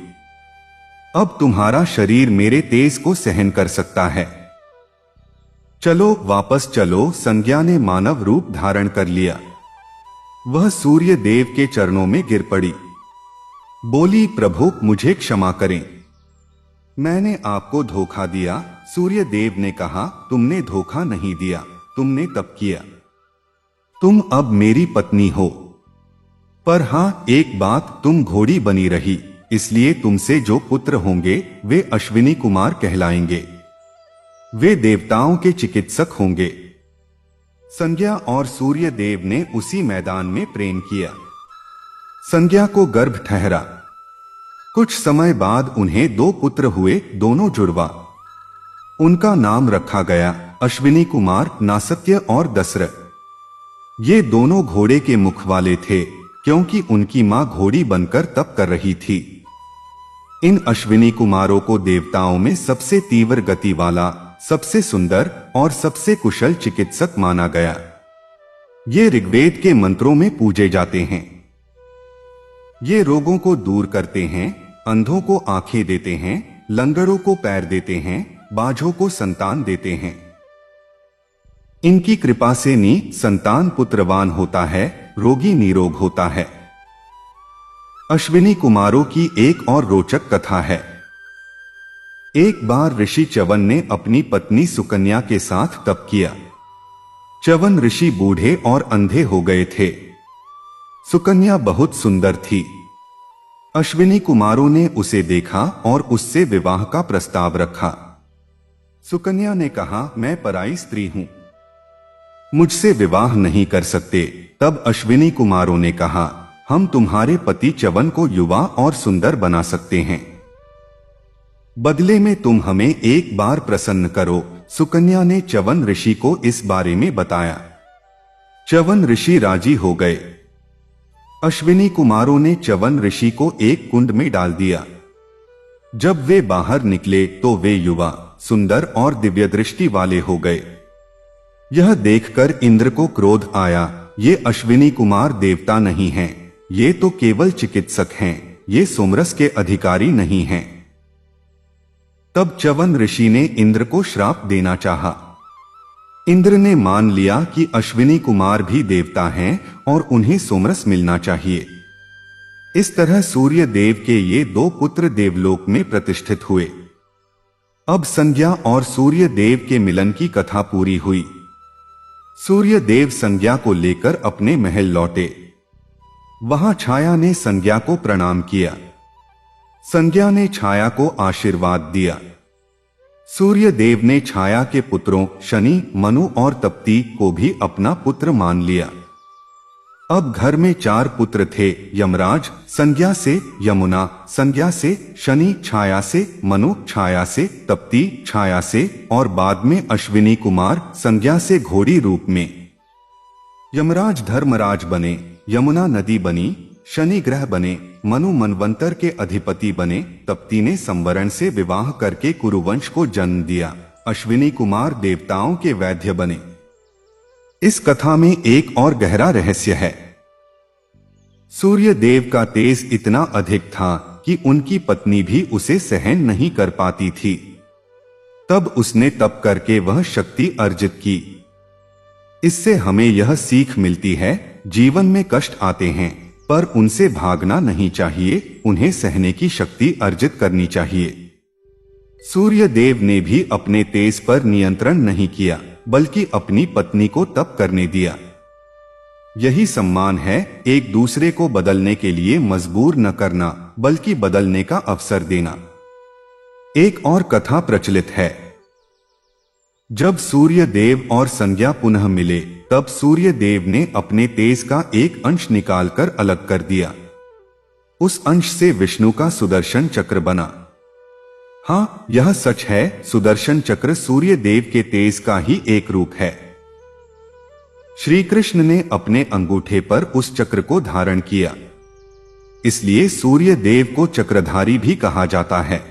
अब तुम्हारा शरीर मेरे तेज को सहन कर सकता है। चलो, वापस चलो। संज्ञा ने मानव रूप धारण कर लिया। वह सूर्य देव के चरणों में गिर पड़ी। बोली, प्रभु, मुझे क्षमा करें, मैंने आपको धोखा दिया। सूर्य देव ने कहा, तुमने धोखा नहीं दिया, तुमने तप किया। तुम अब मेरी पत्नी हो। पर हां, एक बात, तुम घोड़ी बनी रही, इसलिए तुमसे जो पुत्र होंगे वे अश्विनी कुमार कहलाएंगे। वे देवताओं के चिकित्सक होंगे। संज्ञा और सूर्य देव ने उसी मैदान में प्रेम किया। संज्ञा को गर्भ ठहरा। कुछ समय बाद उन्हें 2 पुत्र हुए, दोनों जुड़वा। उनका नाम रखा गया अश्विनी कुमार, नासत्य और दशरथ। ये दोनों घोड़े के मुख वाले थे, क्योंकि उनकी मां घोड़ी बनकर तप कर रही थी। इन अश्विनी कुमारों को देवताओं में सबसे तीव्र गति वाला, सबसे सुंदर और सबसे कुशल चिकित्सक माना गया। ये ऋग्वेद के मंत्रों में पूजे जाते हैं। ये रोगों को दूर करते हैं, अंधों को आंखें देते हैं, लंगड़ों को पैर देते हैं, बाझों को संतान देते हैं। इनकी कृपा से संतान पुत्रवान होता है, रोगी निरोग होता है। अश्विनी कुमारों की एक और रोचक कथा है। एक बार ऋषि च्यवन ने अपनी पत्नी सुकन्या के साथ तप किया। च्यवन ऋषि बूढ़े और अंधे हो गए थे। सुकन्या बहुत सुंदर थी। अश्विनी कुमारों ने उसे देखा और उससे विवाह का प्रस्ताव रखा। सुकन्या ने कहा, मैं पराई स्त्री हूं, मुझसे विवाह नहीं कर सकते। तब अश्विनी कुमारों ने कहा, हम तुम्हारे पति च्यवन को युवा और सुंदर बना सकते हैं, बदले में तुम हमें एक बार प्रसन्न करो। सुकन्या ने च्यवन ऋषि को इस बारे में बताया। च्यवन ऋषि राजी हो गए। अश्विनी कुमारों ने च्यवन ऋषि को एक कुंड में डाल दिया। जब वे बाहर निकले तो वे युवा, सुंदर और दिव्य दृष्टि वाले हो गए। यह देखकर इंद्र को क्रोध आया। ये अश्विनी कुमार देवता नहीं हैं, ये तो केवल चिकित्सक हैं, ये सोमरस के अधिकारी नहीं हैं। तब च्यवन ऋषि ने इंद्र को श्राप देना चाहा। इंद्र ने मान लिया कि अश्विनी कुमार भी देवता हैं और उन्हें सोमरस मिलना चाहिए। इस तरह सूर्य देव के ये 2 पुत्र देवलोक में प्रतिष्ठित हुए। अब संज्ञा और सूर्य देव के मिलन की कथा पूरी हुई। सूर्य देव संज्ञा को लेकर अपने महल लौटे। वहां छाया ने संज्ञा को प्रणाम किया। संज्ञा ने छाया को आशीर्वाद दिया। सूर्य देव ने छाया के पुत्रों शनि, मनु और तप्ती को भी अपना पुत्र मान लिया। अब घर में 4 पुत्र थे, यमराज संज्ञा से, यमुना संज्ञा से, शनि छाया से, मनु छाया से, तप्ती छाया से और बाद में अश्विनी कुमार संज्ञा से घोड़ी रूप में। यमराज धर्मराज बने, यमुना नदी बनी, शनि ग्रह बने, मनु मनवंतर के अधिपति बने, तप्ती ने संवरण से विवाह करके कुरुवंश को जन्म दिया, अश्विनी कुमार देवताओं के वैद्य बने। इस कथा में एक और गहरा रहस्य है। सूर्य देव का तेज इतना अधिक था कि उनकी पत्नी भी उसे सहन नहीं कर पाती थी। तब उसने तप करके वह शक्ति अर्जित की। इससे हमें यह सीख मिलती है, जीवन में कष्ट आते हैं पर उनसे भागना नहीं चाहिए, उन्हें सहने की शक्ति अर्जित करनी चाहिए। सूर्य देव ने भी अपने तेज पर नियंत्रण नहीं किया, बल्कि अपनी पत्नी को तप करने दिया। यही सम्मान है, एक दूसरे को बदलने के लिए मजबूर न करना, बल्कि बदलने का अवसर देना। एक और कथा प्रचलित है। जब सूर्य देव और संज्ञा पुनः मिले, तब सूर्य देव ने अपने तेज का एक अंश निकालकर अलग कर दिया। उस अंश से विष्णु का सुदर्शन चक्र बना। हाँ, यह सच है, सुदर्शन चक्र सूर्य देव के तेज का ही एक रूप है। श्री कृष्ण ने अपने अंगूठे पर उस चक्र को धारण किया, इसलिए सूर्य देव को चक्रधारी भी कहा जाता है।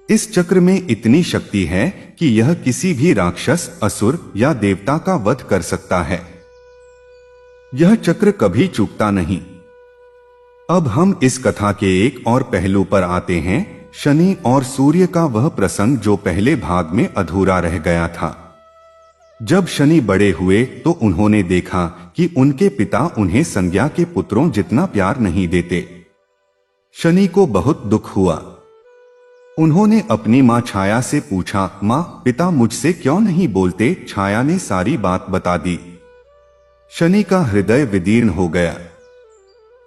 इस चक्र में इतनी शक्ति है कि यह किसी भी राक्षस, असुर या देवता का वध कर सकता है। यह चक्र कभी चूकता नहीं। अब हम इस कथा के एक और पहलू पर आते हैं, शनि और सूर्य का वह प्रसंग जो पहले भाग में अधूरा रह गया था। जब शनि बड़े हुए तो उन्होंने देखा कि उनके पिता उन्हें संज्ञा के पुत्रों जितना प्यार नहीं देते। शनि को बहुत दुख हुआ। उन्होंने अपनी मां छाया से पूछा, मां, पिता मुझसे क्यों नहीं बोलते? छाया ने सारी बात बता दी। शनि का हृदय विदीर्ण हो गया।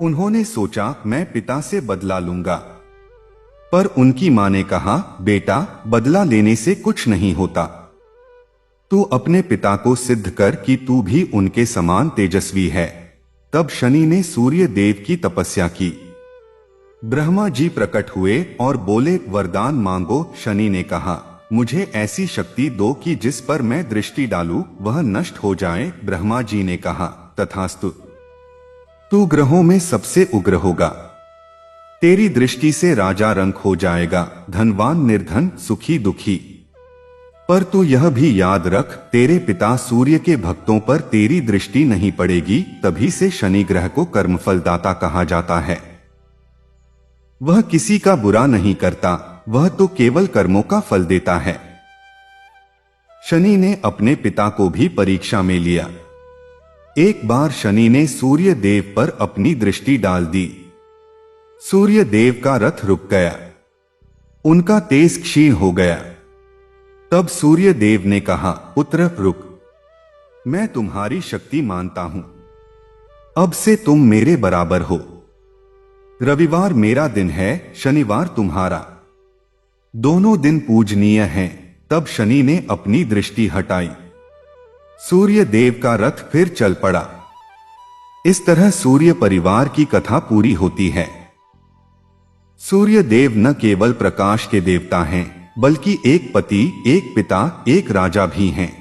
उन्होंने सोचा, मैं पिता से बदला लूंगा। पर उनकी मां ने कहा, बेटा, बदला लेने से कुछ नहीं होता। तू अपने पिता को सिद्ध कर कि तू भी उनके समान तेजस्वी है। तब शनि ने सूर्य देव की तपस्या की। ब्रह्मा जी प्रकट हुए और बोले, वरदान मांगो। शनि ने कहा, मुझे ऐसी शक्ति दो कि जिस पर मैं दृष्टि डालूं वह नष्ट हो जाए। ब्रह्मा जी ने कहा, तथास्तु। तू ग्रहों में सबसे उग्र होगा। तेरी दृष्टि से राजा रंक हो जाएगा, धनवान निर्धन, सुखी दुखी। पर तू यह भी याद रख, तेरे पिता सूर्य के भक्तों पर तेरी दृष्टि नहीं पड़ेगी। तभी से शनि ग्रह को कर्मफलदाता कहा जाता है। वह किसी का बुरा नहीं करता, वह तो केवल कर्मों का फल देता है। शनि ने अपने पिता को भी परीक्षा में लिया। एक बार शनि ने सूर्य देव पर अपनी दृष्टि डाल दी। सूर्य देव का रथ रुक गया, उनका तेज क्षीण हो गया। तब सूर्य देव ने कहा, पुत्र रुक, मैं तुम्हारी शक्ति मानता हूं। अब से तुम मेरे बराबर हो। रविवार मेरा दिन है, शनिवार तुम्हारा। दोनों दिन पूजनीय हैं। तब शनि ने अपनी दृष्टि हटाई। सूर्य देव का रथ फिर चल पड़ा। इस तरह सूर्य परिवार की कथा पूरी होती है। सूर्य देव न केवल प्रकाश के देवता हैं, बल्कि एक पति, एक पिता, एक राजा भी हैं।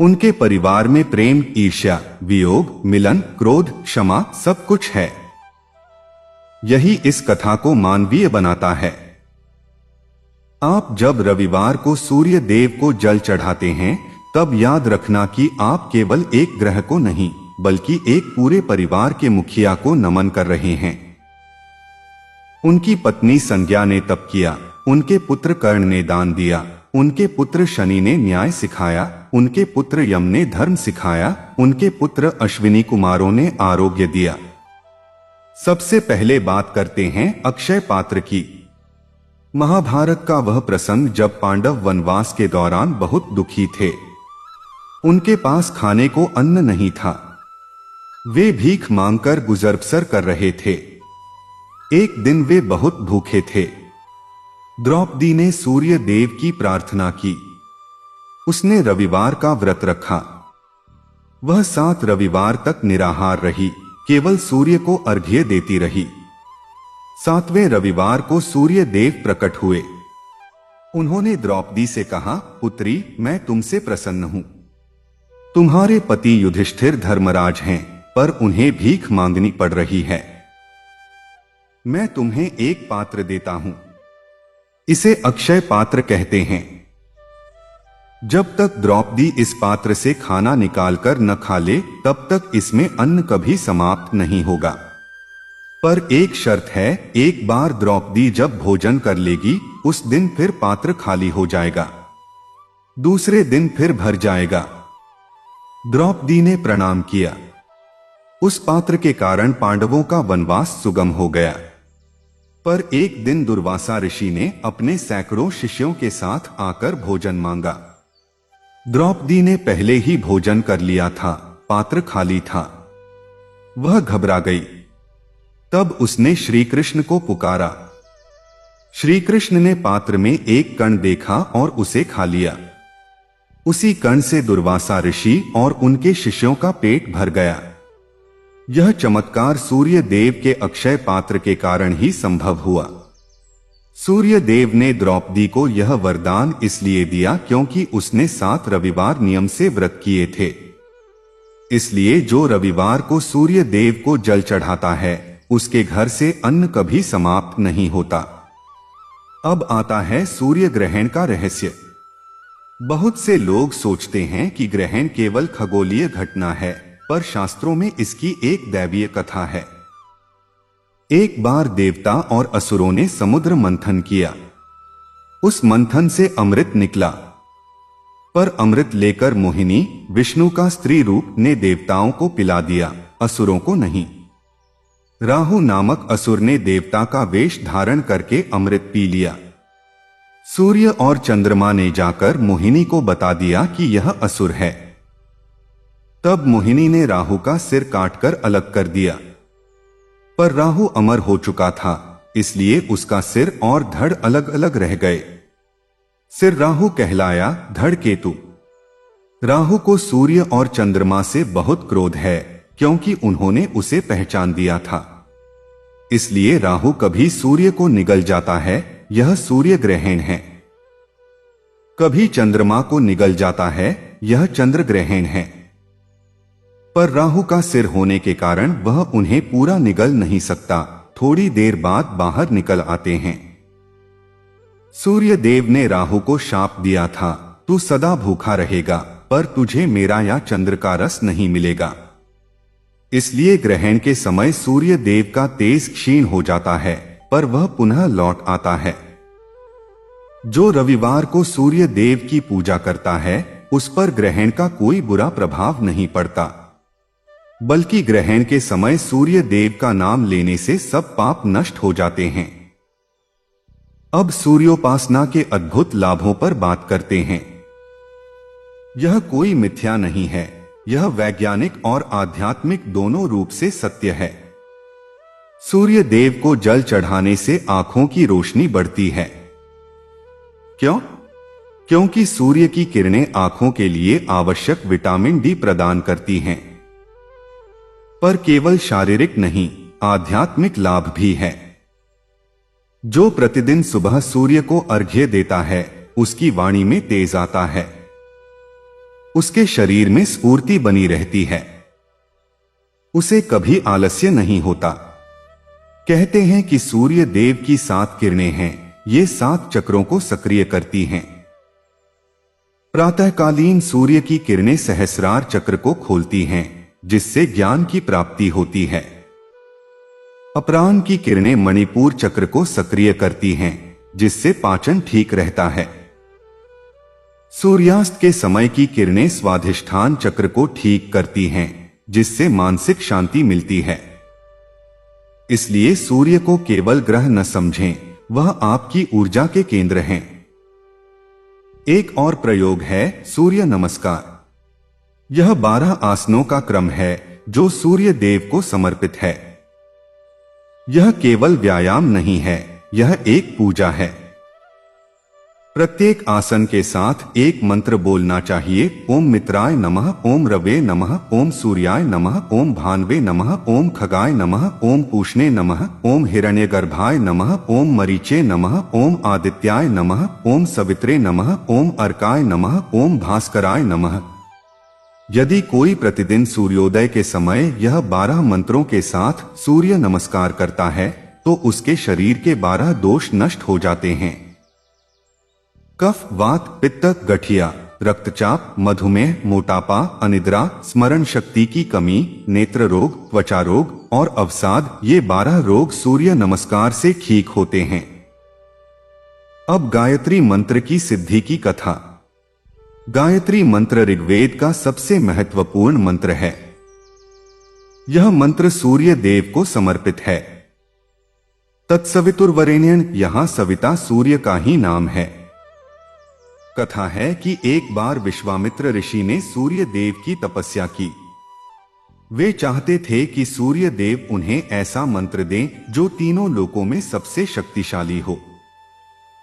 उनके परिवार में प्रेम, ईर्ष्या, वियोग, मिलन, क्रोध, क्षमा सब कुछ है। यही इस कथा को मानवीय बनाता है। आप जब रविवार को सूर्य देव को जल चढ़ाते हैं, तब याद रखना कि आप केवल एक ग्रह को नहीं, बल्कि एक पूरे परिवार के मुखिया को नमन कर रहे हैं। उनकी पत्नी संज्ञा ने तप किया, उनके पुत्र कर्ण ने दान दिया, उनके पुत्र शनि ने न्याय सिखाया, उनके पुत्र यम ने धर्म सिखाया, उनके पुत्र अश्विनी कुमारों ने आरोग्य दिया। सबसे पहले बात करते हैं अक्षय पात्र की। महाभारत का वह प्रसंग जब पांडव वनवास के दौरान बहुत दुखी थे। उनके पास खाने को अन्न नहीं था। वे भीख मांगकर गुजर बसर कर रहे थे। एक दिन वे बहुत भूखे थे। द्रौपदी ने सूर्य देव की प्रार्थना की। उसने रविवार का व्रत रखा। वह 7 रविवार तक निराहार रही, केवल सूर्य को अर्घ्य देती रही। 7वें रविवार को सूर्य देव प्रकट हुए। उन्होंने द्रौपदी से कहा, पुत्री, मैं तुमसे प्रसन्न हूं। तुम्हारे पति युधिष्ठिर धर्मराज हैं, पर उन्हें भीख मांगनी पड़ रही है। मैं तुम्हें एक पात्र देता हूं। इसे अक्षय पात्र कहते हैं। जब तक द्रौपदी इस पात्र से खाना निकालकर न खा ले, तब तक इसमें अन्न कभी समाप्त नहीं होगा। पर एक शर्त है, एक बार द्रौपदी जब भोजन कर लेगी, उस दिन फिर पात्र खाली हो जाएगा, दूसरे दिन फिर भर जाएगा। द्रौपदी ने प्रणाम किया। उस पात्र के कारण पांडवों का वनवास सुगम हो गया। पर एक दिन दुर्वासा ऋषि ने अपने सैकड़ों शिष्यों के साथ आकर भोजन मांगा। द्रौपदी ने पहले ही भोजन कर लिया था, पात्र खाली था। वह घबरा गई। तब उसने श्री कृष्ण को पुकारा। श्री कृष्ण ने पात्र में एक कण देखा और उसे खा लिया। उसी कण से दुर्वासा ऋषि और उनके शिष्यों का पेट भर गया। यह चमत्कार सूर्य देव के अक्षय पात्र के कारण ही संभव हुआ। सूर्य देव ने द्रौपदी को यह वरदान इसलिए दिया क्योंकि उसने 7 रविवार नियम से व्रत किए थे। इसलिए जो रविवार को सूर्य देव को जल चढ़ाता है, उसके घर से अन्न कभी समाप्त नहीं होता। अब आता है सूर्य ग्रहण का रहस्य। बहुत से लोग सोचते हैं कि ग्रहण केवल खगोलीय घटना है, पर शास्त्रों में इसकी एक दैवीय कथा है। एक बार देवता और असुरों ने समुद्र मंथन किया। उस मंथन से अमृत निकला, पर अमृत लेकर मोहिनी, विष्णु का स्त्री रूप, ने देवताओं को पिला दिया, असुरों को नहीं। राहु नामक असुर ने देवता का वेश धारण करके अमृत पी लिया। सूर्य और चंद्रमा ने जाकर मोहिनी को बता दिया कि यह असुर है। तब मोहिनी ने राहु का सिर काटकर अलग कर दिया। पर राहु अमर हो चुका था, इसलिए उसका सिर और धड़ अलग अलग रह गए। सिर राहु कहलाया, धड़ केतु। राहु को सूर्य और चंद्रमा से बहुत क्रोध है, क्योंकि उन्होंने उसे पहचान दिया था। इसलिए राहु कभी सूर्य को निगल जाता है, यह सूर्य ग्रहण है। कभी चंद्रमा को निगल जाता है, यह चंद्र ग्रहण है। पर राहु का सिर होने के कारण वह उन्हें पूरा निगल नहीं सकता, थोड़ी देर बाद बाहर निकल आते हैं। सूर्य देव ने राहु को शाप दिया था, तू सदा भूखा रहेगा, पर तुझे मेरा या चंद्र का रस नहीं मिलेगा। इसलिए ग्रहण के समय सूर्य देव का तेज क्षीण हो जाता है, पर वह पुनः लौट आता है। जो रविवार को सूर्य देव की पूजा करता है, उस पर ग्रहण का कोई बुरा प्रभाव नहीं पड़ता, बल्कि ग्रहण के समय सूर्य देव का नाम लेने से सब पाप नष्ट हो जाते हैं। अब सूर्योपासना के अद्भुत लाभों पर बात करते हैं। यह कोई मिथ्या नहीं है, यह वैज्ञानिक और आध्यात्मिक दोनों रूप से सत्य है। सूर्य देव को जल चढ़ाने से आंखों की रोशनी बढ़ती है। क्यों? क्योंकि सूर्य की किरणें आंखों के लिए आवश्यक विटामिन डी प्रदान करती हैं। पर केवल शारीरिक नहीं, आध्यात्मिक लाभ भी है। जो प्रतिदिन सुबह सूर्य को अर्घ्य देता है, उसकी वाणी में तेज आता है, उसके शरीर में स्फूर्ति बनी रहती है, उसे कभी आलस्य नहीं होता। कहते हैं कि सूर्य देव की 7 किरणें हैं, ये 7 चक्रों को सक्रिय करती हैं। प्रातःकालीन सूर्य की किरणें सहस्रार चक्र को खोलती हैं, जिससे ज्ञान की प्राप्ति होती है। अपराह्न की किरणें मणिपुर चक्र को सक्रिय करती हैं, जिससे पाचन ठीक रहता है। सूर्यास्त के समय की किरणें स्वाधिष्ठान चक्र को ठीक करती हैं, जिससे मानसिक शांति मिलती है। इसलिए सूर्य को केवल ग्रह न समझें, वह आपकी ऊर्जा के केंद्र हैं। एक और प्रयोग है सूर्य नमस्कार। यह 12 आसनों का क्रम है जो सूर्य देव को समर्पित है। यह केवल व्यायाम नहीं है, यह एक पूजा है। प्रत्येक आसन के साथ एक मंत्र बोलना चाहिए। ओम मित्राय नमः, ओम रवे नमः, ओम सूर्याय नमः, ओम भानवे नमः, ओम खगाय नमः, ओम पूष्णे नमः, ओम हिरण्यगर्भाय नमः, ओम मरीचे नमः, ओम आदित्याय नमः, ओम सवित्रे नमः, ओम अर्काय नमः, ओम भास्कराय नमः। यदि कोई प्रतिदिन सूर्योदय के समय यह 12 मंत्रों के साथ सूर्य नमस्कार करता है, तो उसके शरीर के 12 दोष नष्ट हो जाते हैं। कफ, वात, पित्त, गठिया, रक्तचाप, मधुमेह, मोटापा, अनिद्रा, स्मरण शक्ति की कमी, नेत्र रोग, त्वचा रोग और अवसाद, ये 12 रोग सूर्य नमस्कार से ठीक होते हैं। अब गायत्री मंत्र की सिद्धि की कथा। गायत्री मंत्र ऋग्वेद का सबसे महत्वपूर्ण मंत्र है। यह मंत्र सूर्य देव को समर्पित है। तत्सवितुर्वरेण्यं, यहां सविता सूर्य का ही नाम है। कथा है कि एक बार विश्वामित्र ऋषि ने सूर्य देव की तपस्या की। वे चाहते थे कि सूर्य देव उन्हें ऐसा मंत्र दें जो तीनों लोकों में सबसे शक्तिशाली हो।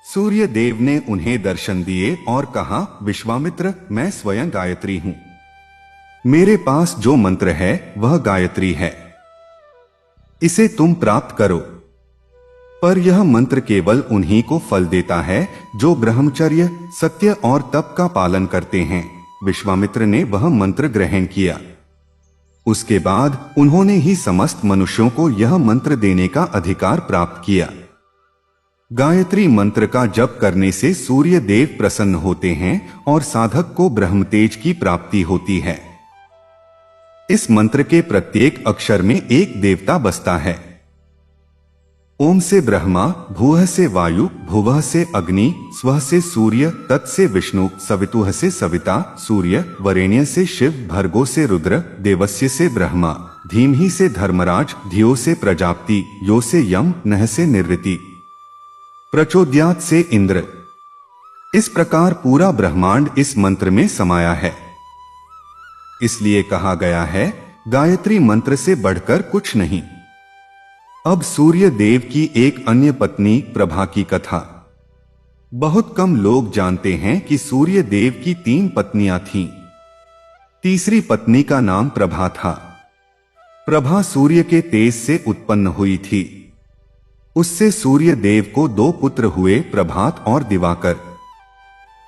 सूर्य देव ने उन्हें दर्शन दिए और कहा, विश्वामित्र, मैं स्वयं गायत्री हूं। मेरे पास जो मंत्र है वह गायत्री है, इसे तुम प्राप्त करो। पर यह मंत्र केवल उन्हीं को फल देता है जो ब्रह्मचर्य, सत्य और तप का पालन करते हैं। विश्वामित्र ने वह मंत्र ग्रहण किया। उसके बाद उन्होंने ही समस्त मनुष्यों को यह मंत्र देने का अधिकार प्राप्त किया। गायत्री मंत्र का जप करने से सूर्य देव प्रसन्न होते हैं और साधक को ब्रह्मतेज की प्राप्ति होती है। इस मंत्र के प्रत्येक अक्षर में एक देवता बसता है। ओम से ब्रह्मा, भूः से वायु, भुवः से अग्नि, स्वः से सूर्य, तत् से विष्णु, सवितुः से सविता सूर्य, वरेण्य से शिव, भर्गो से रुद्र, देवस्य से ब्रह्मा, धीमहि से धर्मराज, धियो से प्रजापति, यो से यम, नः से निवृत्ति, प्रचोदयात् से इंद्र। इस प्रकार पूरा ब्रह्मांड इस मंत्र में समाया है। इसलिए कहा गया है, गायत्री मंत्र से बढ़कर कुछ नहीं। अब सूर्य देव की एक अन्य पत्नी प्रभा की कथा। बहुत कम लोग जानते हैं कि सूर्य देव की 3 पत्नियां थीं। तीसरी पत्नी का नाम प्रभा था। प्रभा सूर्य के तेज से उत्पन्न हुई थी। उससे सूर्य देव को 2 पुत्र हुए, प्रभात और दिवाकर।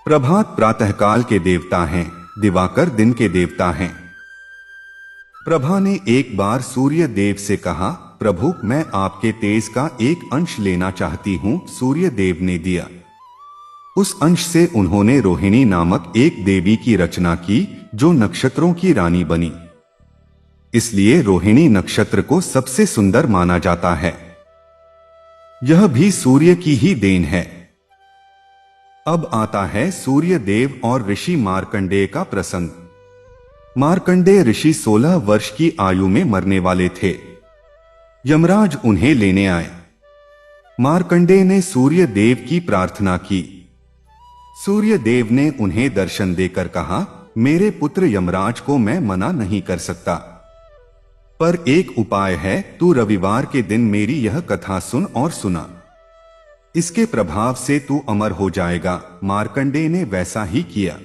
प्रभात प्रातःकाल के देवता हैं, दिवाकर दिन के देवता हैं। प्रभा ने एक बार सूर्य देव से कहा, प्रभु मैं आपके तेज का एक अंश लेना चाहती हूं। सूर्य देव ने दिया। उस अंश से उन्होंने रोहिणी नामक एक देवी की रचना की जो नक्षत्रों की रानी बनी। इसलिए रोहिणी नक्षत्र को सबसे सुंदर माना जाता है। यह भी सूर्य की ही देन है। अब आता है सूर्य देव और ऋषि मार्कंडेय का प्रसंग। मार्कंडेय ऋषि 16 वर्ष की आयु में मरने वाले थे। यमराज उन्हें लेने आए। मार्कंडेय ने सूर्य देव की प्रार्थना की। सूर्य देव ने उन्हें दर्शन देकर कहा, मेरे पुत्र यमराज को मैं मना नहीं कर सकता, पर एक उपाय है। तू रविवार के दिन मेरी यह कथा सुन और सुना। इसके प्रभाव से तू अमर हो जाएगा। मार्कंडेय ने वैसा ही किया।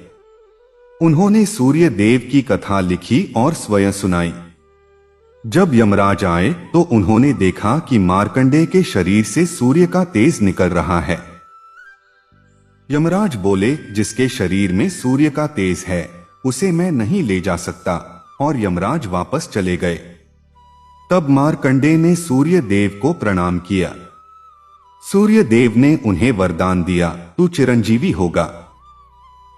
उन्होंने सूर्य देव की कथा लिखी और स्वयं सुनाई। जब यमराज आए तो उन्होंने देखा कि मार्कंडेय के शरीर से सूर्य का तेज निकल रहा है। यमराज बोले, जिसके शरीर में सूर्य का तेज है उसे मैं नहीं ले जा सकता, और यमराज वापस चले गए। तब मार्कंडेय ने सूर्य देव को प्रणाम किया। सूर्य देव ने उन्हें वरदान दिया, तू चिरंजीवी होगा,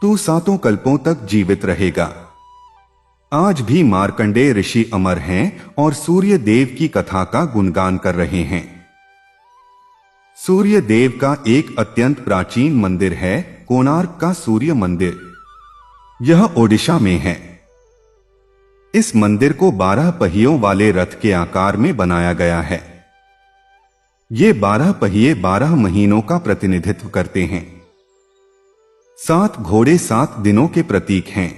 तू 7 कल्पों तक जीवित रहेगा। आज भी मार्कंडेय ऋषि अमर हैं और सूर्य देव की कथा का गुणगान कर रहे हैं। सूर्य देव का एक अत्यंत प्राचीन मंदिर है, कोणार्क का सूर्य मंदिर। यह ओडिशा में है। इस मंदिर को 12 पहियों वाले रथ के आकार में बनाया गया है। ये 12 पहिए 12 महीनों का प्रतिनिधित्व करते हैं। 7 घोड़े 7 दिनों के प्रतीक हैं।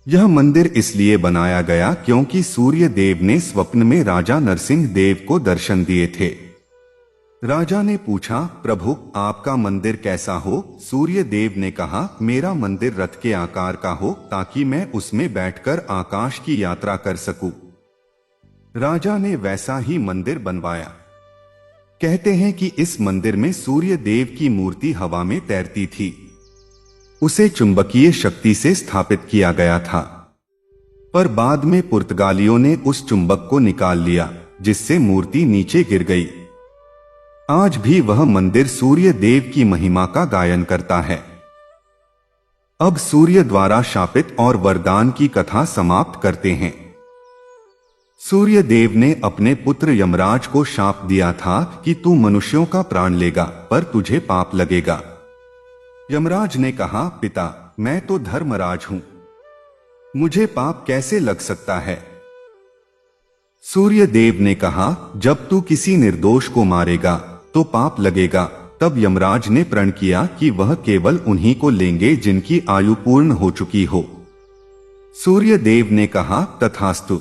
यह मंदिर इसलिए बनाया गया क्योंकि सूर्य देव ने स्वप्न में राजा नरसिंह देव को दर्शन दिए थे। राजा ने पूछा, प्रभु आपका मंदिर कैसा हो? सूर्य देव ने कहा, मेरा मंदिर रथ के आकार का हो ताकि मैं उसमें बैठकर आकाश की यात्रा कर सकूं। राजा ने वैसा ही मंदिर बनवाया। कहते हैं कि इस मंदिर में सूर्य देव की मूर्ति हवा में तैरती थी। उसे चुंबकीय शक्ति से स्थापित किया गया था, पर बाद में पुर्तगालियों ने उस चुंबक को निकाल लिया, जिससे मूर्ति नीचे गिर गई। आज भी वह मंदिर सूर्य देव की महिमा का गायन करता है। अब सूर्य द्वारा शापित और वरदान की कथा समाप्त करते हैं। सूर्य देव ने अपने पुत्र यमराज को शाप दिया था कि तू मनुष्यों का प्राण लेगा, पर तुझे पाप लगेगा। यमराज ने कहा, पिता मैं तो धर्मराज हूं, मुझे पाप कैसे लग सकता है? सूर्य देव ने कहा, जब तू किसी निर्दोष को मारेगा तो पाप लगेगा। तब यमराज ने प्रण किया कि वह केवल उन्हीं को लेंगे जिनकी आयु पूर्ण हो चुकी हो। सूर्य देव ने कहा, तथास्तु।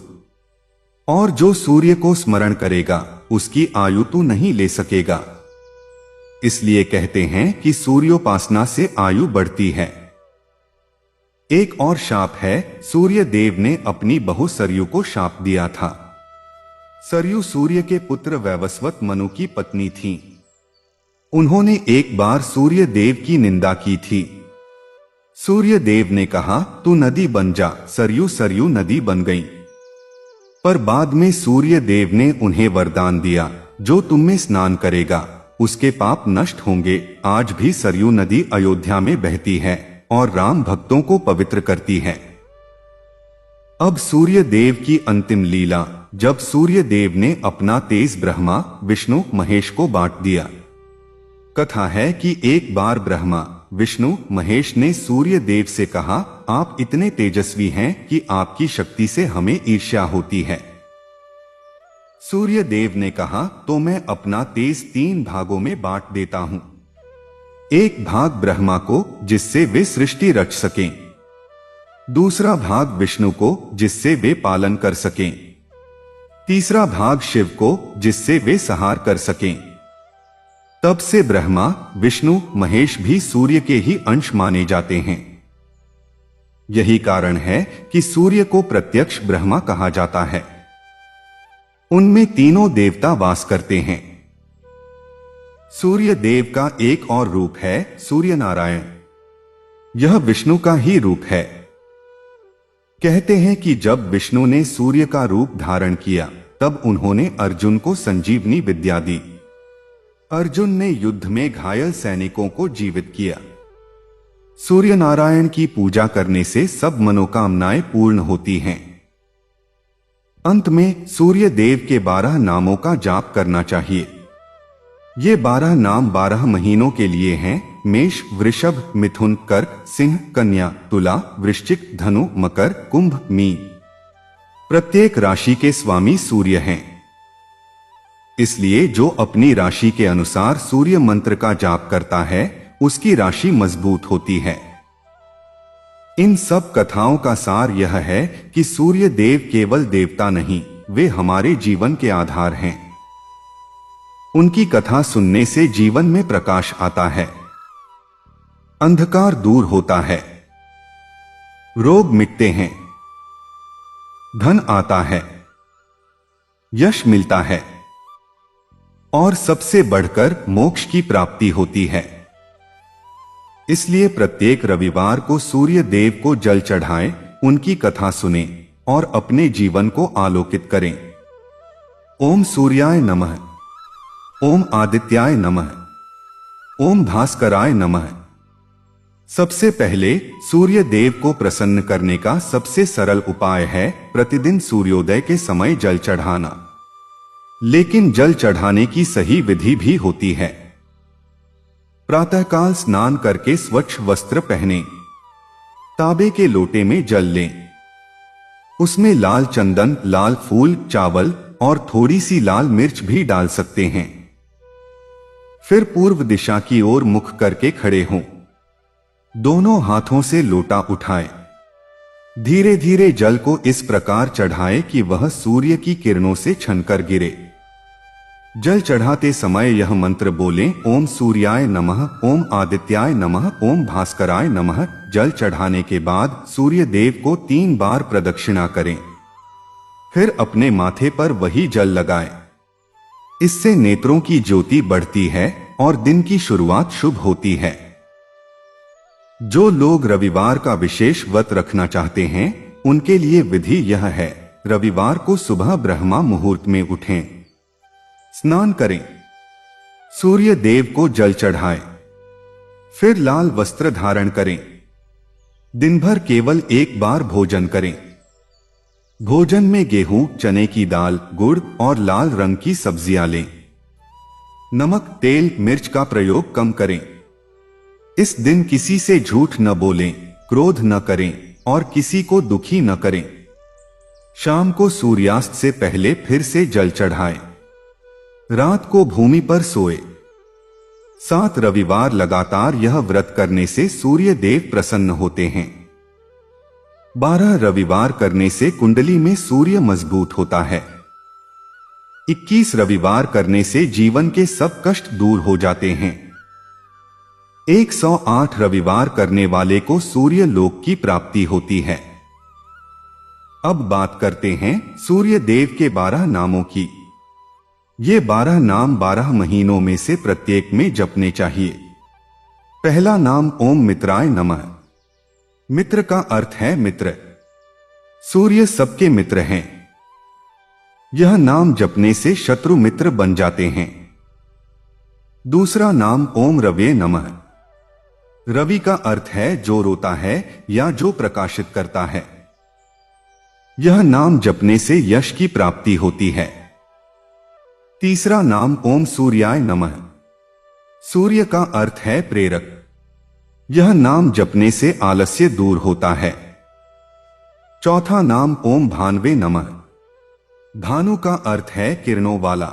और जो सूर्य को स्मरण करेगा उसकी आयु तू नहीं ले सकेगा। इसलिए कहते हैं कि सूर्योपासना से आयु बढ़ती है। एक और शाप है, सूर्य देव ने अपनी बहू सरयू को शाप दिया था। सरयू सूर्य के पुत्र वैवस्वत मनु की पत्नी थी। उन्होंने एक बार सूर्य देव की निंदा की थी। सूर्य देव ने कहा, तू नदी बन जा। सरयू नदी बन गई। पर बाद में सूर्य देव ने उन्हें वरदान दिया, जो तुम में स्नान करेगा उसके पाप नष्ट होंगे। आज भी सरयू नदी अयोध्या में बहती है और राम भक्तों को पवित्र करती है। अब सूर्य देव की अंतिम लीला, जब सूर्य देव ने अपना तेज ब्रह्मा, विष्णु, महेश को बांट दिया। कथा है कि एक बार ब्रह्मा, विष्णु, महेश ने सूर्य देव से कहा, आप इतने तेजस्वी हैं कि आपकी शक्ति से हमें ईर्ष्या होती है। सूर्य देव ने कहा, तो मैं अपना तेज 3 भागों में बांट देता हूं। एक भाग ब्रह्मा को, जिससे वे सृष्टि रच सकें। दूसरा भाग विष्णु को, जिससे वे पालन कर सकें। तीसरा भाग शिव को, जिससे वे संहार कर सकें। तब से ब्रह्मा, विष्णु, महेश भी सूर्य के ही अंश माने जाते हैं। यही कारण है कि सूर्य को प्रत्यक्ष ब्रह्मा कहा जाता है। उनमें तीनों देवता वास करते हैं। सूर्य देव का एक और रूप है सूर्य नारायण। यह विष्णु का ही रूप है। कहते हैं कि जब विष्णु ने सूर्य का रूप धारण किया तब उन्होंने अर्जुन को संजीवनी विद्या दी। अर्जुन ने युद्ध में घायल सैनिकों को जीवित किया। सूर्य नारायण की पूजा करने से सब मनोकामनाएं पूर्ण होती हैं। अंत में सूर्य देव के 12 नामों का जाप करना चाहिए। ये 12 नाम 12 महीनों के लिए हैं। मेष, वृषभ, मिथुन, कर्क, सिंह, कन्या, तुला, वृश्चिक, धनु, मकर, कुंभ, मीन। प्रत्येक राशि के स्वामी सूर्य हैं। इसलिए जो अपनी राशि के अनुसार सूर्य मंत्र का जाप करता है उसकी राशि मजबूत होती है। इन सब कथाओं का सार यह है कि सूर्य देव केवल देवता नहीं, वे हमारे जीवन के आधार हैं। उनकी कथा सुनने से जीवन में प्रकाश आता है, अंधकार दूर होता है, रोग मिटते हैं, धन आता है, यश मिलता है और सबसे बढ़कर मोक्ष की प्राप्ति होती है। इसलिए प्रत्येक रविवार को सूर्य देव को जल चढ़ाएं, उनकी कथा सुनें और अपने जीवन को आलोकित करें। ओम सूर्याय नमः, ओम आदित्याय नमः, ओम भास्कराय नमः। सबसे पहले सूर्य देव को प्रसन्न करने का सबसे सरल उपाय है प्रतिदिन सूर्योदय के समय जल चढ़ाना। लेकिन जल चढ़ाने की सही विधि भी होती है। प्रातःकाल स्नान करके स्वच्छ वस्त्र पहनें, तांबे के लोटे में जल लें, उसमें लाल चंदन, लाल फूल, चावल और थोड़ी सी लाल मिर्च भी डाल सकते हैं। फिर पूर्व दिशा की ओर मुख करके खड़े हों, दोनों हाथों से लोटा उठाएं, धीरे धीरे जल को इस प्रकार चढ़ाएं कि वह सूर्य की किरणों से छनकर गिरे। जल चढ़ाते समय यह मंत्र बोलें, ओम सूर्याय नमः, ओम आदित्याय नमः, ओम भास्कराय नमः। जल चढ़ाने के बाद सूर्य देव को 3 बार प्रदक्षिणा करें, फिर अपने माथे पर वही जल लगाएं। इससे नेत्रों की ज्योति बढ़ती है और दिन की शुरुआत शुभ होती है। जो लोग रविवार का विशेष व्रत रखना चाहते हैं उनके लिए विधि यह है, रविवार को सुबह ब्रह्मा मुहूर्त में उठें, स्नान करें, सूर्य देव को जल चढ़ाएं, फिर लाल वस्त्र धारण करें, दिन भर केवल एक बार भोजन करें। भोजन में गेहूं, चने की दाल, गुड़ और लाल रंग की सब्जियां लें। नमक, तेल, मिर्च का प्रयोग कम करें। इस दिन किसी से झूठ न बोलें, क्रोध न करें और किसी को दुखी न करें। शाम को सूर्यास्त से पहले फिर से जल चढ़ाएं। रात को भूमि पर सोए। 7 रविवार लगातार यह व्रत करने से सूर्य देव प्रसन्न होते हैं। 12 रविवार करने से कुंडली में सूर्य मजबूत होता है। 21 रविवार करने से जीवन के सब कष्ट दूर हो जाते हैं। 108 रविवार करने वाले को सूर्य लोक की प्राप्ति होती है। अब बात करते हैं सूर्य देव के 12 नामों की। ये 12 नाम 12 महीनों में से प्रत्येक में जपने चाहिए। पहला नाम ओम मित्राय नमः। मित्र का अर्थ है मित्र। सूर्य सबके मित्र हैं। यह नाम जपने से शत्रु मित्र बन जाते हैं। दूसरा नाम ओम रवये नमः। रवि का अर्थ है जो रोता है या जो प्रकाशित करता है। यह नाम जपने से यश की प्राप्ति होती है। तीसरा नाम ओम सूर्याय नमः। सूर्य का अर्थ है प्रेरक। यह नाम जपने से आलस्य दूर होता है। चौथा नाम ओम भानवे नमः। भानु का अर्थ है किरणों वाला।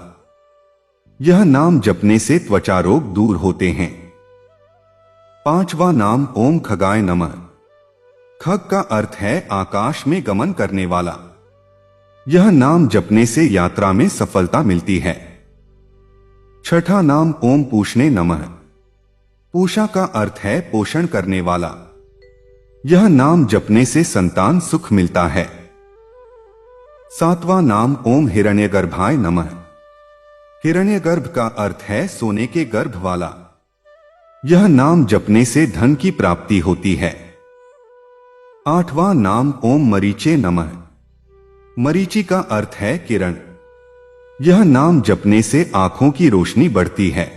यह नाम जपने से त्वचा रोग दूर होते हैं। पांचवा नाम ओम खगाय नमः। खग का अर्थ है आकाश में गमन करने वाला। यह नाम जपने से यात्रा में सफलता मिलती है। छठा नाम ओम पूषणे नमः। पूषा का अर्थ है पोषण करने वाला। यह नाम जपने से संतान सुख मिलता है। 7वां नाम ओम हिरण्यगर्भाय नमः। हिरण्यगर्भ का अर्थ है सोने के गर्भ वाला। यह नाम जपने से धन की प्राप्ति होती है। 8वां नाम ओम मरीचे नमः। मरीचि का अर्थ है किरण। यह नाम जपने से आंखों की रोशनी बढ़ती है।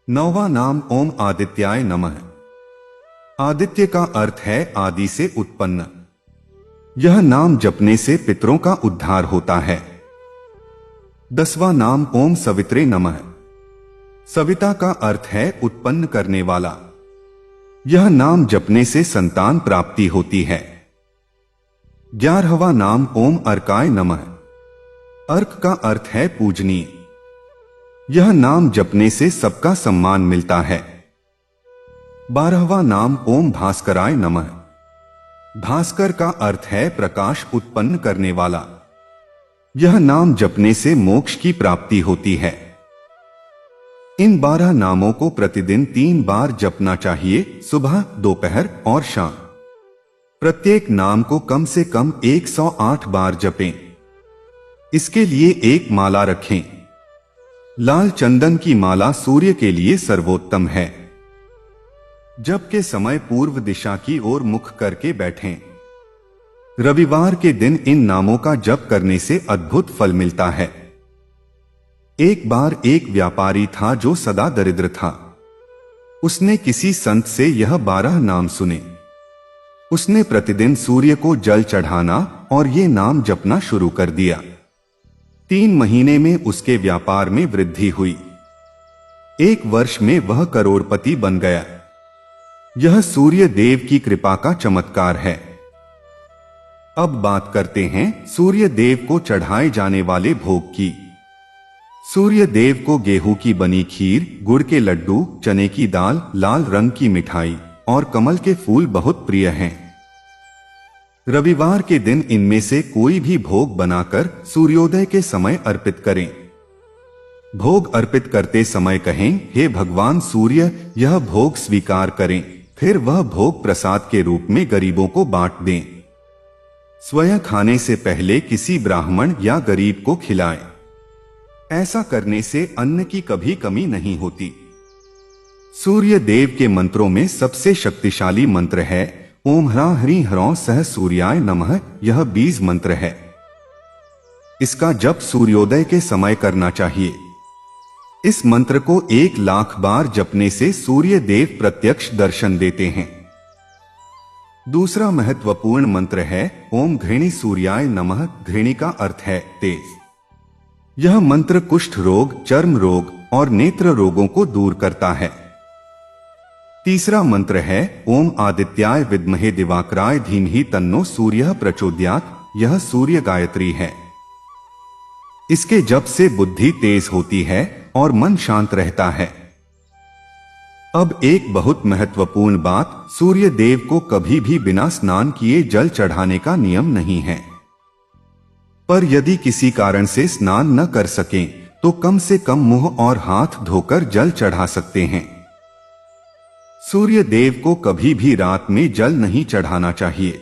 9वां नाम ओम आदित्याय नमः। आदित्य का अर्थ है आदि से उत्पन्न। यह नाम जपने से पितरों का उद्धार होता है। 10वां नाम ओम सवित्रे नमः। सविता का अर्थ है उत्पन्न करने वाला। यह नाम जपने से संतान प्राप्ति होती है। 11वां नाम ओम अर्काय नमः। अर्क का अर्थ है पूजनीय। यह नाम जपने से सबका सम्मान मिलता है। 12वां नाम ओम भास्कराय नमः। भास्कर का अर्थ है प्रकाश उत्पन्न करने वाला। यह नाम जपने से मोक्ष की प्राप्ति होती है। इन 12 नामों को प्रतिदिन 3 बार जपना चाहिए, सुबह, दोपहर और शाम। प्रत्येक नाम को कम से कम 108 बार जपें। इसके लिए एक माला रखें। लाल चंदन की माला सूर्य के लिए सर्वोत्तम है। जप के समय पूर्व दिशा की ओर मुख करके बैठें। रविवार के दिन इन नामों का जप करने से अद्भुत फल मिलता है। एक बार एक व्यापारी था जो सदा दरिद्र था। उसने किसी संत से यह 12 नाम सुने। उसने प्रतिदिन सूर्य को जल चढ़ाना और ये नाम जपना शुरू कर दिया। 3 महीने में उसके व्यापार में वृद्धि हुई। 1 वर्ष में वह करोड़पति बन गया। यह सूर्य देव की कृपा का चमत्कार है। अब बात करते हैं सूर्य देव को चढ़ाए जाने वाले भोग की। सूर्य देव को गेहूं की बनी खीर, गुड़ के लड्डू, चने की दाल, लाल रंग की मिठाई और कमल के फूल बहुत प्रिय हैं। रविवार के दिन इनमें से कोई भी भोग बनाकर सूर्योदय के समय अर्पित करें। भोग अर्पित करते समय कहें, हे भगवान सूर्य, यह भोग स्वीकार करें। फिर वह भोग प्रसाद के रूप में गरीबों को बांट दें। स्वयं खाने से पहले किसी ब्राह्मण या गरीब को खिलाएं। ऐसा करने से अन्न की कभी कमी नहीं होती। सूर्य देव के मंत्रों में सबसे शक्तिशाली मंत्र है ओम ह्रां ह्रीं ह्रौं सह सूर्याय नमः। यह बीज मंत्र है। इसका जप सूर्योदय के समय करना चाहिए। इस मंत्र को 1,00,000 बार जपने से सूर्य देव प्रत्यक्ष दर्शन देते हैं। दूसरा महत्वपूर्ण मंत्र है ओम घृणी सूर्याय नमः। घृणी का अर्थ है तेज। यह मंत्र कुष्ठ रोग, चर्म रोग और नेत्र रोगों को दूर करता है। तीसरा मंत्र है ओम आदित्याय विद्महे दिवाकराय धीमहि तन्नो सूर्यः प्रचोदयात्। यह सूर्य गायत्री है। इसके जप से बुद्धि तेज होती है और मन शांत रहता है। अब एक बहुत महत्वपूर्ण बात, सूर्य देव को कभी भी बिना स्नान किए जल चढ़ाने का नियम नहीं है। पर यदि किसी कारण से स्नान न कर सकें तो कम से कम मुंह और हाथ धोकर जल चढ़ा सकते हैं। सूर्य देव को कभी भी रात में जल नहीं चढ़ाना चाहिए।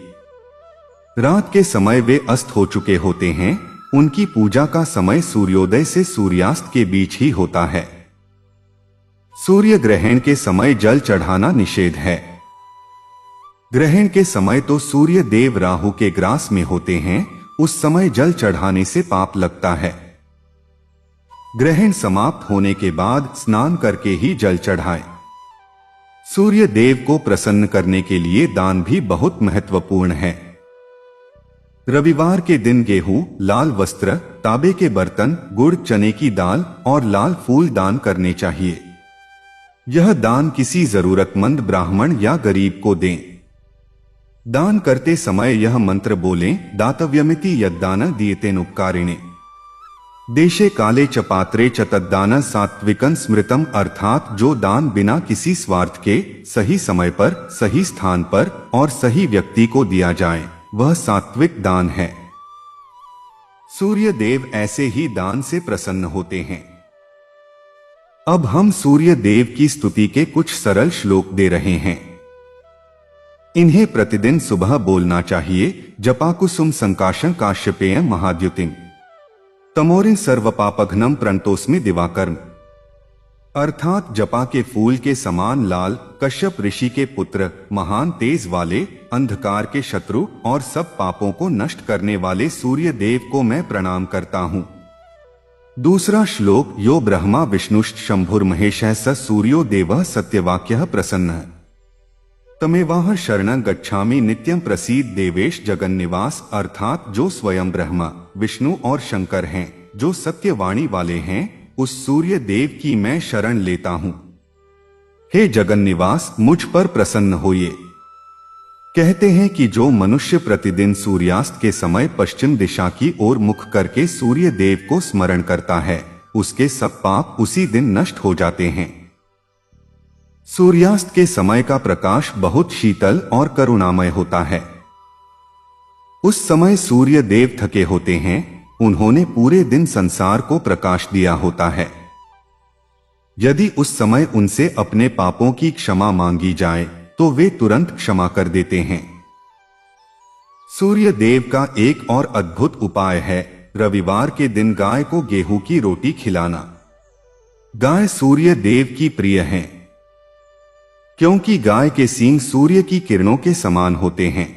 रात के समय वे अस्त हो चुके होते हैं। उनकी पूजा का समय सूर्योदय से सूर्यास्त के बीच ही होता है। सूर्य ग्रहण के समय जल चढ़ाना निषेध है। ग्रहण के समय तो सूर्य देव राहु के ग्रास में होते हैं। उस समय जल चढ़ाने से पाप लगता है। ग्रहण समाप्त होने के बाद स्नान करके ही जल चढ़ाएं। सूर्य देव को प्रसन्न करने के लिए दान भी बहुत महत्वपूर्ण है। रविवार के दिन गेहूं, लाल वस्त्र, तांबे के बर्तन, गुड़, चने की दाल और लाल फूल दान करने चाहिए। यह दान किसी जरूरतमंद ब्राह्मण या गरीब को दें। दान करते समय यह मंत्र बोलें, दातव्यमिति यद्दान दीयतेनुपकारिणे देशे काले च पात्रे च तद्दान सात्विकं स्मृतम। अर्थात जो दान बिना किसी स्वार्थ के सही समय पर, सही स्थान पर और सही व्यक्ति को दिया जाए वह सात्विक दान है। सूर्य देव ऐसे ही दान से प्रसन्न होते हैं। अब हम सूर्य देव की स्तुति के कुछ सरल श्लोक दे रहे हैं। इन्हें प्रतिदिन सुबह बोलना चाहिए। जपाकुसुम संकाशं काश्यपेयं महाद्युतिम तमोरिन सर्वपापघ्नम प्रणतोस्मि दिवाकर्म। अर्थात जपा के फूल के समान लाल, कश्यप ऋषि के पुत्र, महान तेज वाले, अंधकार के शत्रु और सब पापों को नष्ट करने वाले सूर्य देव को मैं प्रणाम करता हूँ। दूसरा श्लोक, यो ब्रह्मा विष्णुश्च शंभुर्महेशः स सूर्यो देवः सत्यवाक्यः प्रसन्नः तमेवाह शरणं गच्छामि नित्यं प्रसीद देवेश जगन्निवास। अर्थात जो स्वयं ब्रह्मा, विष्णु और शंकर हैं, जो सत्यवाणी वाले हैं, उस सूर्य देव की मैं शरण लेता हूं। हे जगन्निवास, मुझ पर प्रसन्न होइए। कहते हैं कि जो मनुष्य प्रतिदिन सूर्यास्त के समय पश्चिम दिशा की ओर मुख करके सूर्य देव को स्मरण करता है, उसके सब पाप उसी दिन नष्ट हो जाते हैं। सूर्यास्त के समय का प्रकाश बहुत शीतल और करुणामय होता है। उस समय सूर्य देव थके होते हैं, उन्होंने पूरे दिन संसार को प्रकाश दिया होता है। यदि उस समय उनसे अपने पापों की क्षमा मांगी जाए तो वे तुरंत क्षमा कर देते हैं। सूर्य देव का एक और अद्भुत उपाय है, रविवार के दिन गाय को गेहूं की रोटी खिलाना। गाय सूर्य देव की प्रिय हैं, क्योंकि गाय के सींग सूर्य की किरणों के समान होते हैं।